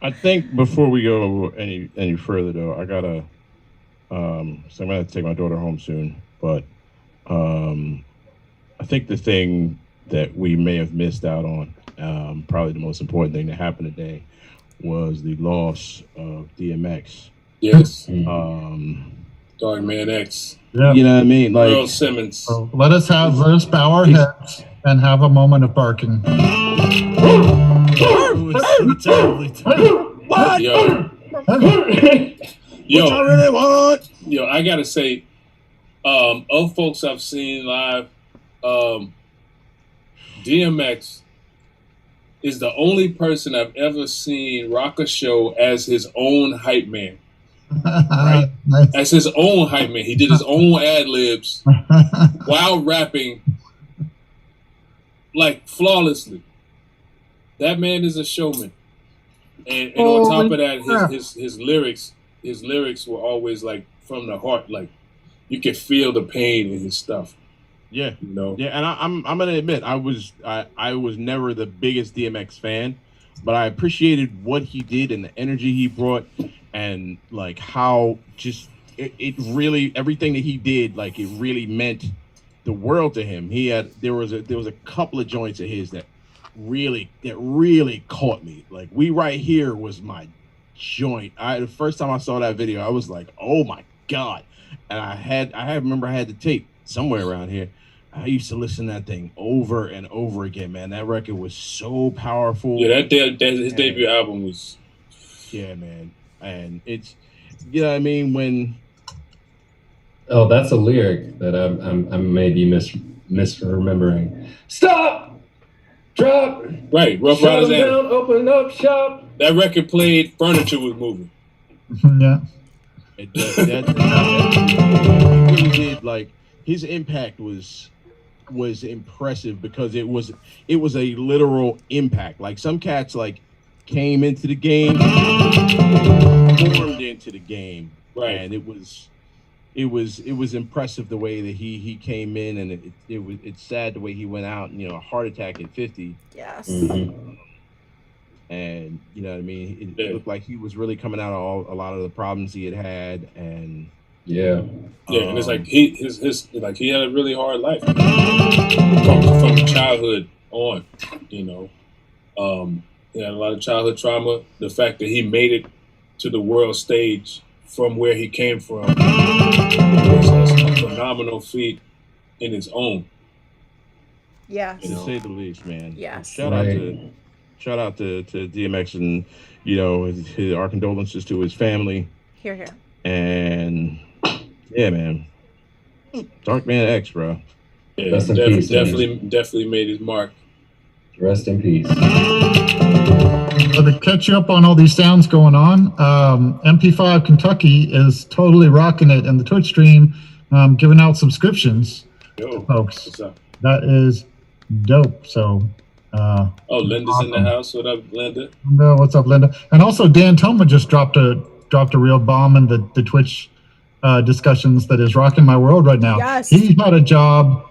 I think before we go any further, though, I gotta. So I'm gonna have to take my daughter home soon, but I think the thing that we may have missed out on, probably the most important thing that happened today, was the loss of DMX. Yes. Dog Man X. Yeah. You know what I mean? Like Earl Simmons. So let us bow our heads and have a moment of barking. What? Yo, What I really want? Yo, I gotta say, of folks I've seen live, DMX is the only person I've ever seen rock a show as his own hype man. Right? Nice. As his own hype man. He did his own ad-libs while rapping like flawlessly. That man is a showman. And on top of that, his lyrics were always like from the heart. Like you could feel the pain in his stuff. Yeah, you know. Yeah, and I'm gonna admit I was never the biggest DMX fan, but I appreciated what he did and the energy he brought, and like how just it really everything that he did, like it really meant the world to him. There was a couple of joints of his that really caught me. Like We Right Here was my joint. The first time I saw that video, I was like, oh my God. And I remember I had the tape somewhere around here. I used to listen to that thing over and over again, man. That record was so powerful. Yeah, his debut album was. Yeah, man. And it's, you know what I mean? When. Oh, that's a lyric that I may be misremembering. Stop! Drop! Right, Rough Shut Riders them Anthem. down, open up shop. That record played, furniture was moving. Yeah. He really did, like, his impact was impressive because it was a literal impact. Like, some cats like came into the game, formed into the game, Right. and it was impressive the way that he came in, and it's sad the way he went out, and a heart attack at 50. Yes. Mm-hmm. And you know what I mean, it looked like he was really coming out of a lot of the problems he had, and and it's like he had a really hard life from childhood on. He had a lot of childhood trauma. The fact that he made it to the world stage from where he came from was a phenomenal feat in its own. Yeah. To say the least, man. Yes. Shout out to DMX, and our condolences to his family. Here. And yeah, man, Dark Man X, bro. Yeah, Rest in peace, definitely made his mark. Rest in peace. So to catch you up on all these sounds going on, MP5 Kentucky is totally rocking it in the Twitch stream, giving out subscriptions to folks. What's up? That is dope. So. Linda's awesome. in the house. What up, Linda? No, what's up, Linda? And also, Dan Toma just dropped a real bomb in the Twitch discussions that is rocking my world right now. Yes. He had a job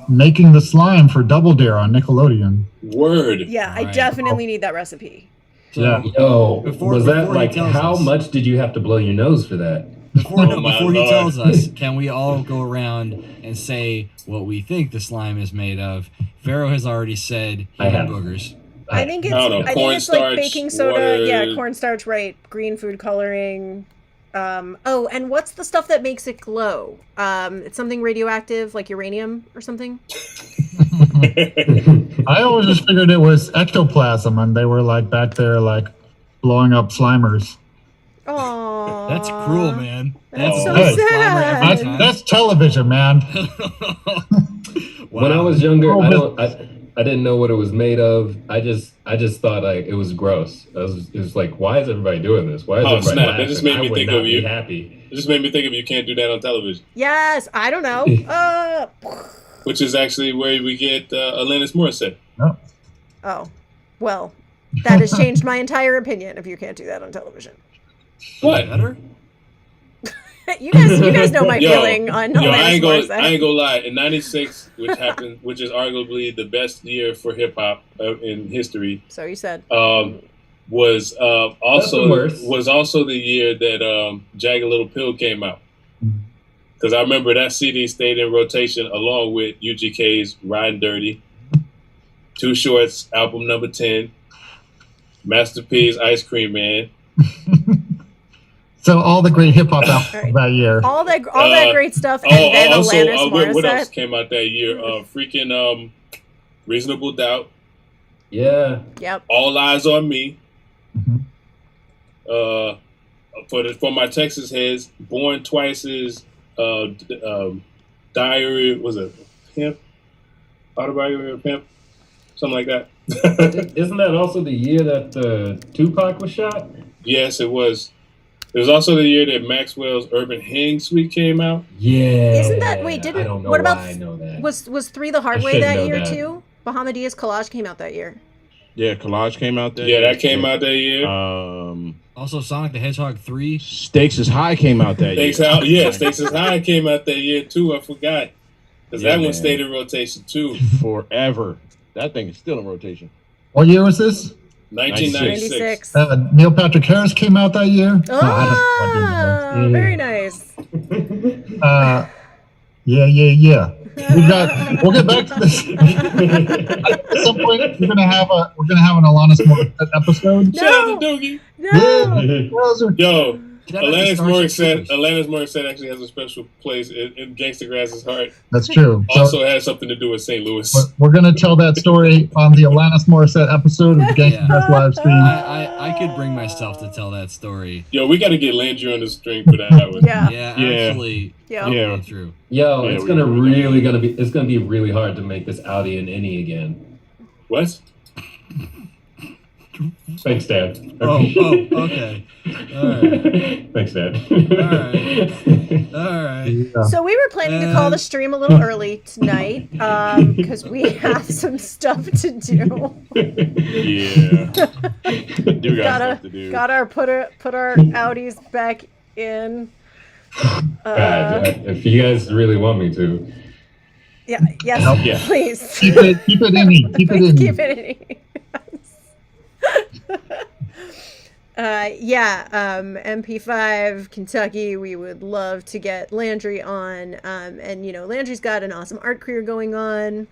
making the slime for Double Dare on Nickelodeon. Word. Yeah, I Right. definitely need that recipe. So, Yeah. Oh, Before- was that before he like tells how us. much did you have to blow your nose for that? Before Oh, my he Lord. tells us, can we all go around and say what we think the slime is made of? Pharaoh has already said I have. human boogers. I think it's I don't know, like cornstarch, baking soda, water. cornstarch, right? Green food coloring. And what's the stuff that makes it glow? It's something radioactive, like uranium or something. I always just figured it was ectoplasm, and they were like back there, like blowing up Slimers. Oh, That's cruel, man. That's so a sad. slimer every That's, time. that's television, man. When I was younger, Oh, I didn't know what it was made of. I just thought like it was gross. It was like, why is everybody doing this? Why is everybody snap. laughing? That just made I me would think not of be you. happy. It just made me think of you can't do that on television, Yes, I don't know. which is actually where we get Alanis Morissette. Oh, well, that has changed my entire opinion. If you can't do that on television, What? Better? you guys know my Yo, feeling on Yo, I Alanis ain't Morissette. gonna lie. In '96, which is arguably the best year for hip hop in history, So you said. was Nothing also worse. the year that Jagged Little Pill came out. Because I remember that CD stayed in rotation along with UGK's Riding Dirty, Too Short's album number 10, Master P's Ice Cream Man. So all the great hip hop albums Right. that year. All that great stuff, and then Also, Alanis what else Morissette. came out that year? Freaking Reasonable Doubt, Yeah. Yep. All Eyes on Me. Mhm. For my Texas heads, Born Twice's diary was a pimp, autobiography of a pimp, something like that. Isn't that also the year that Tupac was shot? Yes, it was. It was also the year that Maxwell's Urban Hang Suite came out. Yeah. Isn't that I don't know what why about I know that. was 3 the Hard I Way should that know year that. too? Bahamadia Collage came out that year. Yeah, Collage came out there. Yeah, that came out that year. Also, Sonic the Hedgehog 3. Stakes is High came out that year. Stakes is High came out that year too. I forgot. Because Yeah, that one man. stayed in rotation too. Forever. That thing is still in rotation. What year was this? 1996. 96. Neil Patrick Harris came out that year. Oh, Mm. very nice. Yeah. We'll get back to this. At some point, we're gonna have an Alanis Morissette episode. Shout out to Doogie. No. Yeah. Yo, Alanis Morissette actually has a special place in Gangstagrass's heart. That's true. Also has something to do with St. Louis. We're going to tell that story on the Alanis Morissette episode of the Gangstagrass live stream. I could bring myself to tell that story. Yo, we got to get Landry on the string for that one. Actually, true. Yo, it's gonna be really hard to make this outie and innie again. What? Thanks, Dad. Okay. All right. Thanks, Dad. All right. Yeah. So we were planning to call the stream a little early tonight because we have some stuff to do. Yeah. Do got stuff to do. Gotta put our outies back in. If you guys really want me to. Yes, please. Keep it innie. Keep it innie. Keep it innie. MP5 Kentucky, we would love to get Landry on, and Landry's got an awesome art career going on,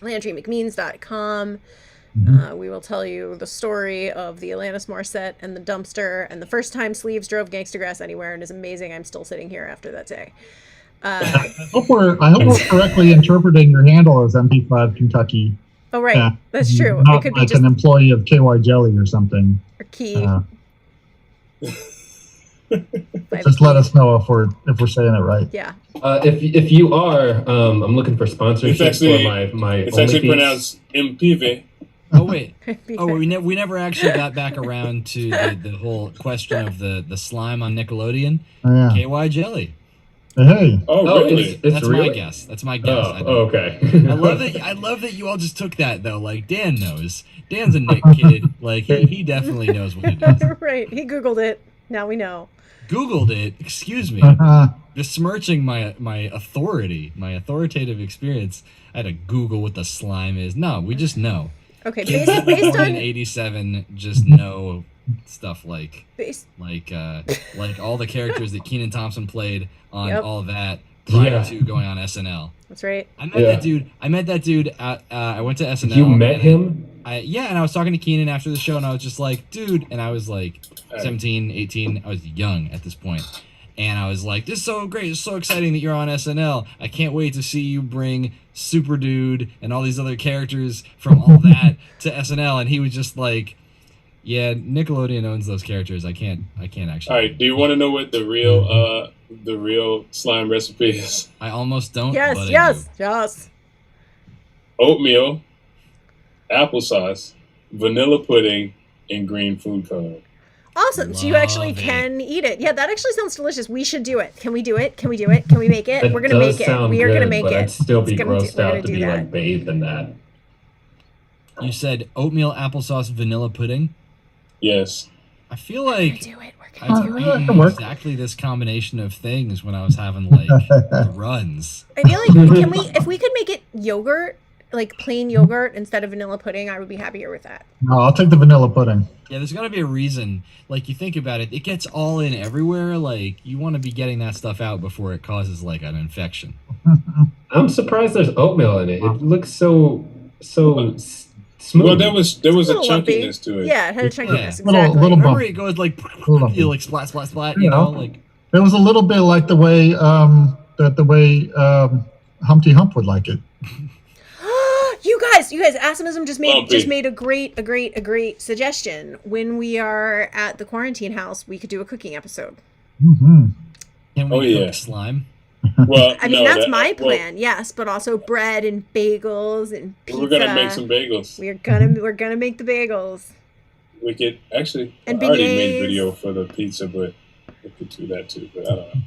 LandryMcMeans.com. We will tell you the story of the Alanis Morissette and the dumpster and the first time Sleeves drove Gangstagrass anywhere, and is amazing. I'm still sitting here after that day. I hope we're correctly interpreting your handle as MP5 Kentucky. Oh, right. Yeah. That's true. Not it could like be just an employee of KY Jelly or something. Or Key. Just let us know if we're saying it right. Yeah. If you are, I'm looking for sponsorship for my. It's actually pronounced MPV. Oh wait. We never actually got back around to the whole question of the slime on Nickelodeon. Oh, yeah. KY Jelly. Hey. Oh, really? That's my guess. That's my guess. Okay. I love that you all just took that though. Like Dan knows. Dan's a Nick kid. Like he definitely knows what it is. Right. He Googled it. Now we know. Googled it. Excuse me. Besmirching my authority, my authoritative experience. I had to Google what the slime is. No, we just know. Okay. Based on 87, just know stuff like all the characters that Kenan Thompson played on all that prior to going on SNL. That's right. I met that dude at, I went to SNL. You met him? And I was talking to Kenan after the show, and I was just like, dude, and I was like 17, 18. I was young at this point. And I was like, this is so great. It's so exciting that you're on SNL. I can't wait to see you bring Super Dude and all these other characters from all that to SNL. And he was just like, yeah, Nickelodeon owns those characters. I can't actually. All right. Do you want to know what the real slime recipe is? I almost don't. Yes. Oatmeal, applesauce, vanilla pudding, and green food coloring. Awesome. So you actually can eat it. Yeah, that actually sounds delicious. We should do it. Can we do it? Can we do it? Can we make it? We're gonna make it. We are gonna make it. I'd still be grossed out to be like bathed in that. You said oatmeal, applesauce, vanilla pudding? Yes. I feel like We're gonna do it. I exactly this combination of things when I was having like runs. I feel like if we could make it yogurt, like plain yogurt instead of vanilla pudding, I would be happier with that. No, I'll take the vanilla pudding. Yeah, there's gotta be a reason. Like you think about it, it gets all in everywhere. Like you want to be getting that stuff out before it causes like an infection. I'm surprised there's oatmeal in it. It looks so smooth. Well, there was a chunkiness to it. Yeah, it had a chunkiness. Yeah. Exactly. Little Remember it goes like you like splat splat splat. You know, like it was a little bit like the way Humpty Hump would like it. You guys, Asimism just made a great suggestion. When we are at the quarantine house, we could do a cooking episode. Mm-hmm. Can we cook slime? Well, I mean, that's my plan. Yes, but also bread and bagels and pizza. We're gonna make some bagels. We're gonna make the bagels. We could actually. And I already made a video for the pizza, but we could do that too. But I don't know.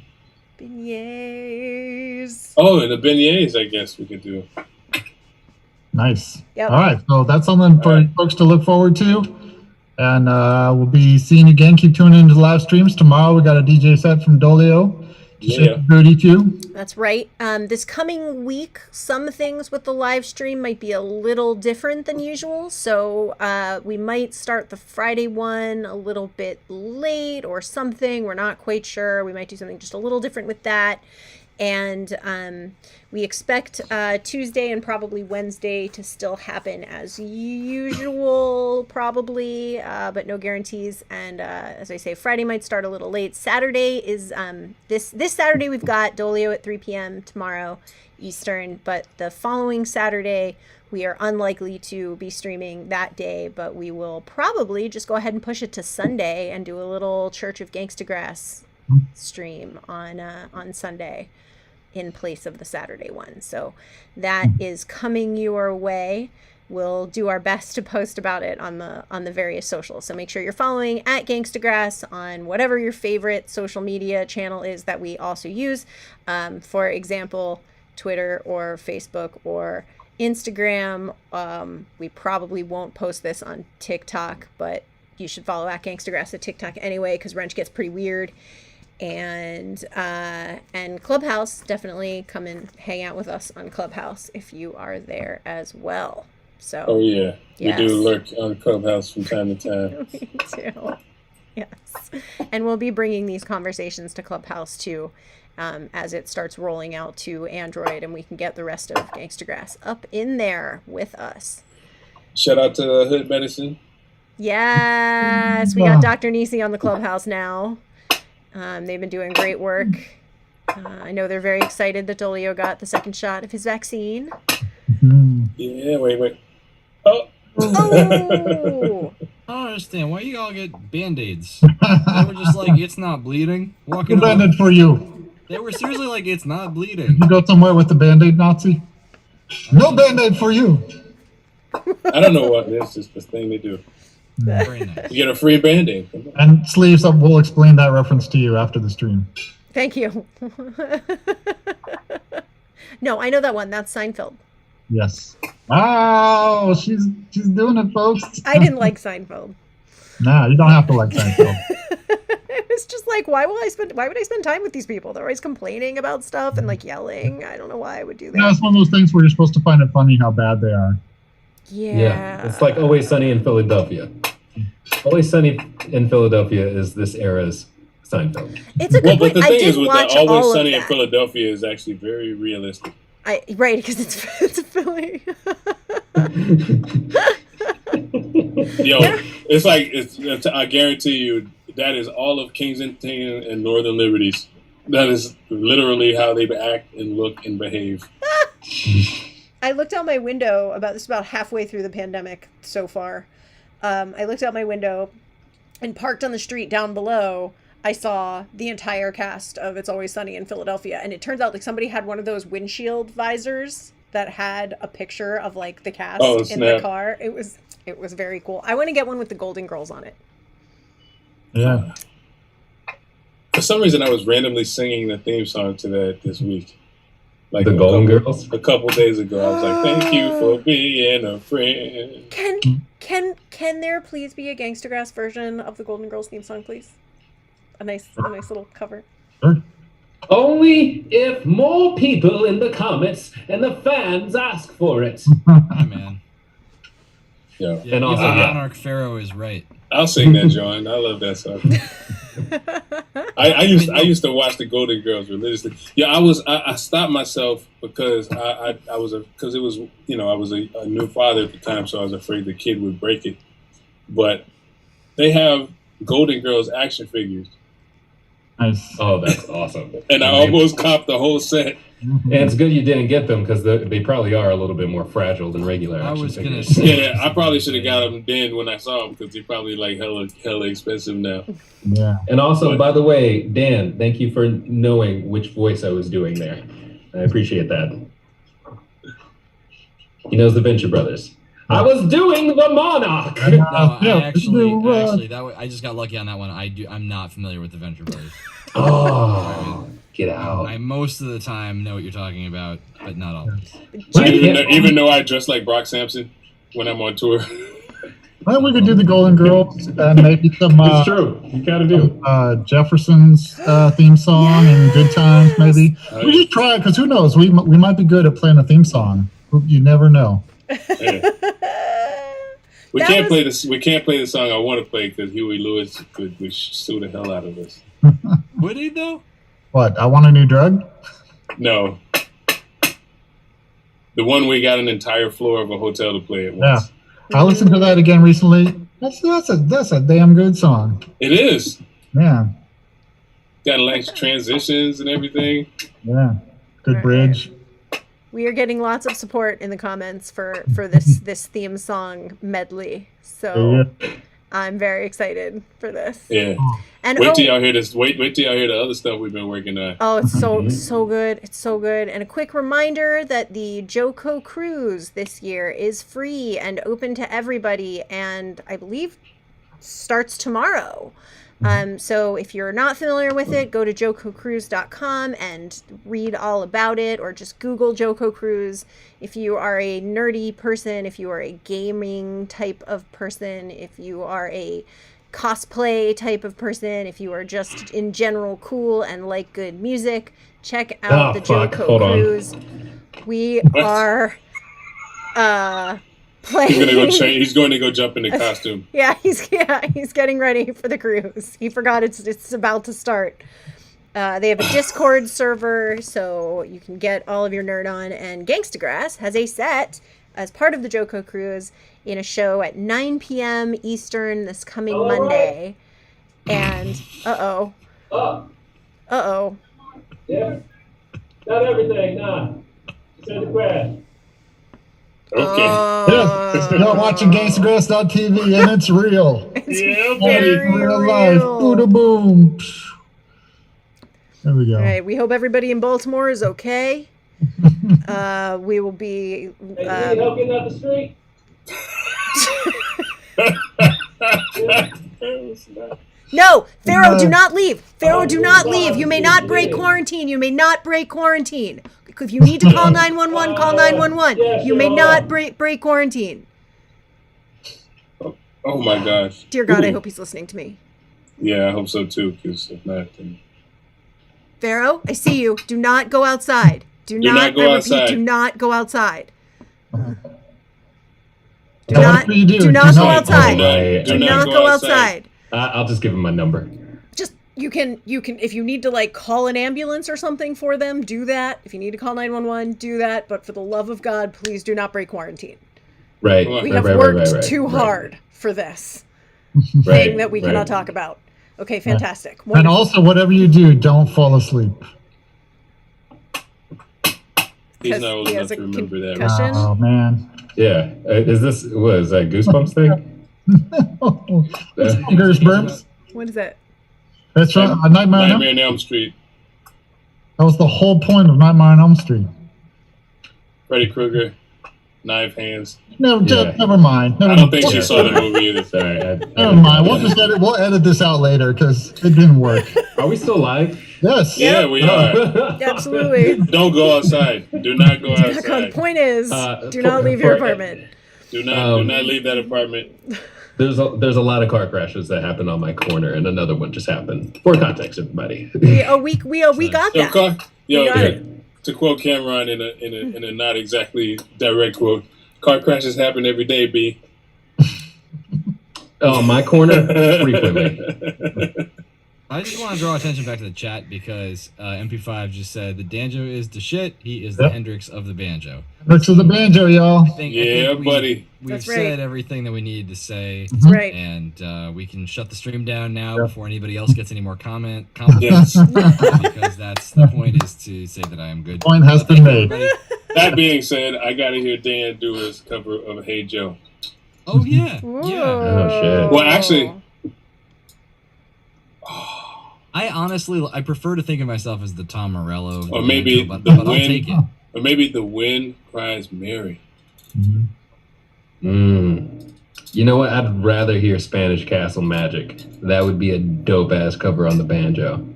Beignets. Oh, and the beignets, I guess we could do. Nice. Yep. All right. So that's something for folks to look forward to. And we'll be seeing you again. Keep tuning into the live streams. Tomorrow we got a DJ set from Dolio. Yeah. 32. That's right. This coming week, some things with the live stream might be a little different than usual. So we might start the Friday one a little bit late or something. We're not quite sure. We might do something just a little different with that. And we expect Tuesday and probably Wednesday to still happen as usual, probably, but no guarantees. And as I say, Friday might start a little late. Saturday is this Saturday we've got Dolio at 3 p.m. tomorrow Eastern, but the following Saturday we are unlikely to be streaming that day, but we will probably just go ahead and push it to Sunday and do a little Church of Gangstagrass stream on Sunday in place of the Saturday one. So that is coming your way. We'll do our best to post about it on the various socials. So make sure you're following at Gangstagrass on whatever your favorite social media channel is that we also use. For example, Twitter or Facebook or Instagram. We probably won't post this on TikTok, but you should follow at Gangstagrass at TikTok anyway, because Wrench gets pretty weird. And Clubhouse, definitely come and hang out with us on Clubhouse if you are there as well. So oh yeah, yes. We do lurk on Clubhouse from time to time. Me too. Yes, and we'll be bringing these conversations to Clubhouse too, as it starts rolling out to Android, and we can get the rest of Gangstagrass up in there with us. Shout out to Hood Medicine. Yes, we got Dr. Nisi on the Clubhouse now. They've been doing great work. I know they're very excited that Dolio got the second shot of his vaccine. Yeah, wait. Oh! Oh! I don't understand. Why you all get Band-Aids? They were just like, it's not bleeding. Walking Band-Aid for you. They were seriously like, it's not bleeding. You go somewhere with the Band-Aid, Nazi? No Band-Aid for you. I don't know what it is. It's the thing they do. Very nice. You get a free Band-Aid. And Sleeves, we'll explain that reference to you after the stream. Thank you. No, I know that one. That's Seinfeld. Yes. Wow, she's doing it, folks. I didn't like Seinfeld. Nah, you don't have to like Seinfeld. It was just like, why would I spend time with these people? They're always complaining about stuff and like yelling. I don't know why I would do that. No, it's one of those things where you're supposed to find it funny how bad they are. Yeah. It's like Always Sunny in Philadelphia. Always Sunny in Philadelphia is this era's Seinfeld. It's a good but point. the I thing did is with watch the Always all Sunny of in that. Philadelphia is actually very realistic. Right, because it's Philly. Yo, it's like I guarantee you that is all of Kensington and Northern Liberties. That is literally how they act and look and behave. I looked out my window about halfway through the pandemic so far. I looked out my window and parked on the street down below. I saw the entire cast of It's Always Sunny in Philadelphia, and it turns out like somebody had one of those windshield visors that had a picture of like the cast in the car. It was very cool. I want to get one with the Golden Girls on it. Yeah. For some reason, I was randomly singing the theme song to that this week. Like the Golden Girls? A couple days ago, I was like, "Thank you for being a friend." Can there please be a Gangstagrass version of the Golden Girls theme song, please? A nice little cover. Sure. Only if more people in the comments and the fans ask for it. Hey, man. Yeah. Yeah, And also, even yeah. Monarch Pharaoh is right. I'll sing that, John. I love that song. I used to watch the Golden Girls religiously. Yeah, I stopped myself because I was a new father at the time, so I was afraid the kid would break it. But they have Golden Girls action figures. Nice. Oh, that's awesome. And I almost copped the whole set. And it's good you didn't get them because they probably are a little bit more fragile than regular I action was gonna figures. say- Yeah, I probably should have got them then when I saw them because they're probably like hella expensive now. Yeah. And also, by the way, Dan, thank you for knowing which voice I was doing there. I appreciate that. He knows the Venture Brothers. I was doing the Monarch. No, I Yeah, actually I just got lucky on that one. I'm not familiar with the Venture Brothers. Oh, get out. I most of the time know what you're talking about, but not always. Even though I dress like Brock Sampson when I'm on tour. I think we could do the Golden Girls and maybe some It's true. You gotta do. Jefferson's theme song and Good Times maybe. We just try it because who knows? We might be good at playing a theme song. You never know. Yeah. We can't play the song I want to play because Huey Lewis would sue the hell out of us. Would he though? What? I Want a New Drug? No. The one we got an entire floor of a hotel to play at once. Yeah. I listened to that again recently. That's a damn good song. It is. Yeah. Got nice transitions and everything. Yeah. Good Right. bridge. We are getting lots of support in the comments for this theme song medley. So I'm very excited for this. Yeah. And Wait till y'all hear this. Wait till y'all hear the other stuff we've been working on. Oh, it's so good. It's so good. And a quick reminder that the Joko Cruise this year is free and open to everybody, and I believe starts tomorrow. So if you're not familiar with it, go to jokocruise.com and read all about it, or just Google Joko Cruise. If you are a nerdy person, if you are a gaming type of person, if you are a cosplay type of person, if you are just in general cool and like good music, check out the Joko Cruise. We are playing. He's going to go jump into costume. Yeah, he's getting ready for the cruise. He forgot it's about to start. They have a Discord server, so you can get all of your nerd on. And Gangstagrass has a set as part of the Joko Cruise in a show at 9 p.m. Eastern this coming Monday. Right. And Yeah. Not everything, nah. It's in the crash. Okay. You're watching Gangstagrass.tv and it's real. It's very real life. Booda boom. There we go. All right. We hope everybody in Baltimore is okay. We will be. Hey, help getting out the street? No, Pharaoh, do not leave. Pharaoh, do not leave. You may not break quarantine. You may not break quarantine. If you need to call 911, call 911. You may not break quarantine. Oh my gosh. Dear God, I hope he's listening to me. Yeah, I hope so too. Because if not, then... Pharaoh, I see you. Do not go outside. Do not go outside. Do not go outside. Do not go outside. Do not go outside. I'll just give him my number. Just you can if you need to like call an ambulance or something for them, do that. If you need to call 911, do that. But for the love of God, please do not break quarantine. Right. We have worked too hard for this thing that we cannot talk about. Okay, fantastic. Wonderful. And also, whatever you do, don't fall asleep. He's not old enough to remember that. Oh man. Yeah. Is that Goosebumps thing? Goosebumps. What is that? That's right. Nightmare on Elm Street. That was the whole point of Nightmare on Elm Street. Freddy Krueger, knife hands. No, never mind. I don't think she saw the movie either. Sorry. Never mind. We'll edit this out later because it didn't work. Are we still live? Yes. Yeah, we are. Absolutely. Don't go outside. Do not go outside. The point is, do not leave your apartment. Do not leave that apartment. There's a lot of car crashes that happen on my corner, and another one just happened. For context, everybody. We got that. To quote Cameron in a not exactly direct quote, car crashes happen every day, B. Oh, my corner frequently. I just want to draw attention back to the chat because MP5 just said the Danjo is the shit. He is the Hendrix of the banjo. Hendrix of the banjo, y'all. I think buddy. We've said everything that we needed to say. That's right. And we can shut the stream down now before anybody else gets any more compliments. Because that's the point, is to say that I am good. Point has been made. That being said, I got to hear Dan do his cover of Hey Joe. Oh, yeah. Whoa. Yeah. Oh, shit. Well, actually... I prefer to think of myself as the Tom Morello. Or maybe but I'll take it. Or maybe the wind cries Mary. You know what? I'd rather hear Spanish Castle Magic. That would be a dope ass cover on the banjo.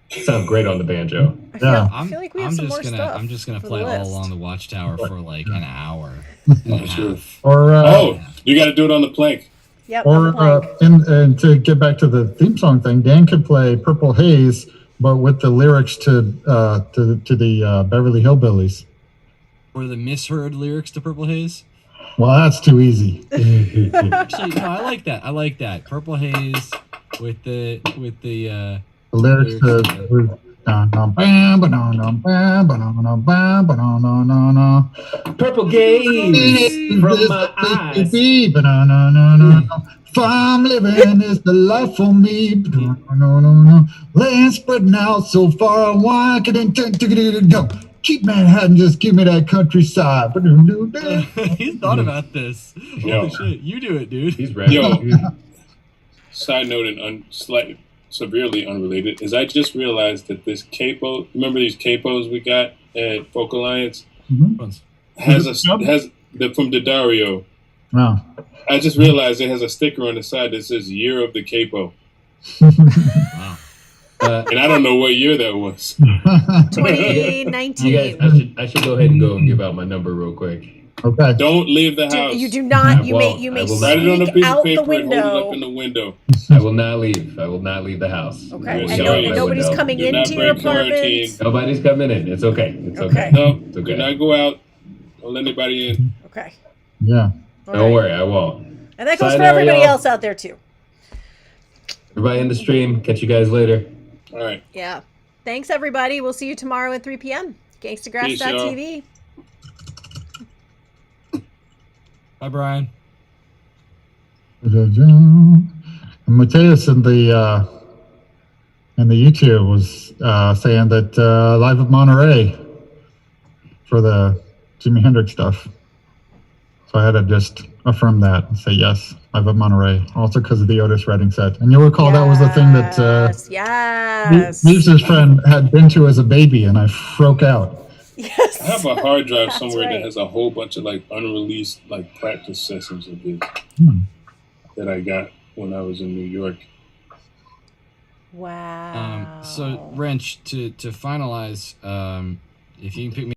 Sounds great on the banjo. I feel like we have some more stuff. I'm just gonna play All Along the Watchtower for like an hour. Or you got to do it on the plank. Yep. Or and to get back to the theme song thing, Dan could play Purple Haze, but with the lyrics to the Beverly Hillbillies. Or the misheard lyrics to Purple Haze. Well, that's too easy. Actually, no, I like that. I like that. Purple Haze with the The lyrics to Purple gaze from my eyes. Farm living is the life for me. Land spreading out so far, why could intent to go? Keep Manhattan, just give me that countryside. He's thought about this. Holy shit. You do it, dude. He's ready. Yo, side note and slightly severely unrelated is I just realized that this capo, remember these capos we got at Folk Alliance? Has the from Daddario. Wow. I just realized it has a sticker on the side that says Year of the Capo. Wow. And I don't know what year that was. 2019. You guys, I should go ahead and go and give out my number real quick. Okay. Don't leave the house. You do not. You may write it on a sneak piece out of the paper and hold it window. up in the window. I will not leave. I will not leave the house. Okay. Yes, And sorry. nobody's coming Do not into your break quarantine. apartment. Nobody's coming in. It's okay. It's okay. No, It's okay. do not go out. Don't let anybody in. Okay. Yeah. All Don't right. worry, I won't. And that goes Sayonara, for everybody y'all. else out there too. Everybody in the stream. Catch you guys later. All right. Yeah. Thanks, everybody. We'll see you tomorrow at 3 p.m. Gangstagrass.tv. Bye, Brian. And Mateus in the YouTube was saying that live at Monterey for the Jimi Hendrix stuff. So I had to just affirm that and say yes, live at Monterey. Also because of the Otis Redding set. And you'll recall that was the thing that yes. Reeves' friend had been to as a baby, and I broke out. Yes. I have a hard drive That's somewhere right. that has a whole bunch of like unreleased like practice sessions of his that I got when I was in New York. Wow. So, Wrench, to finalize, if you can pick me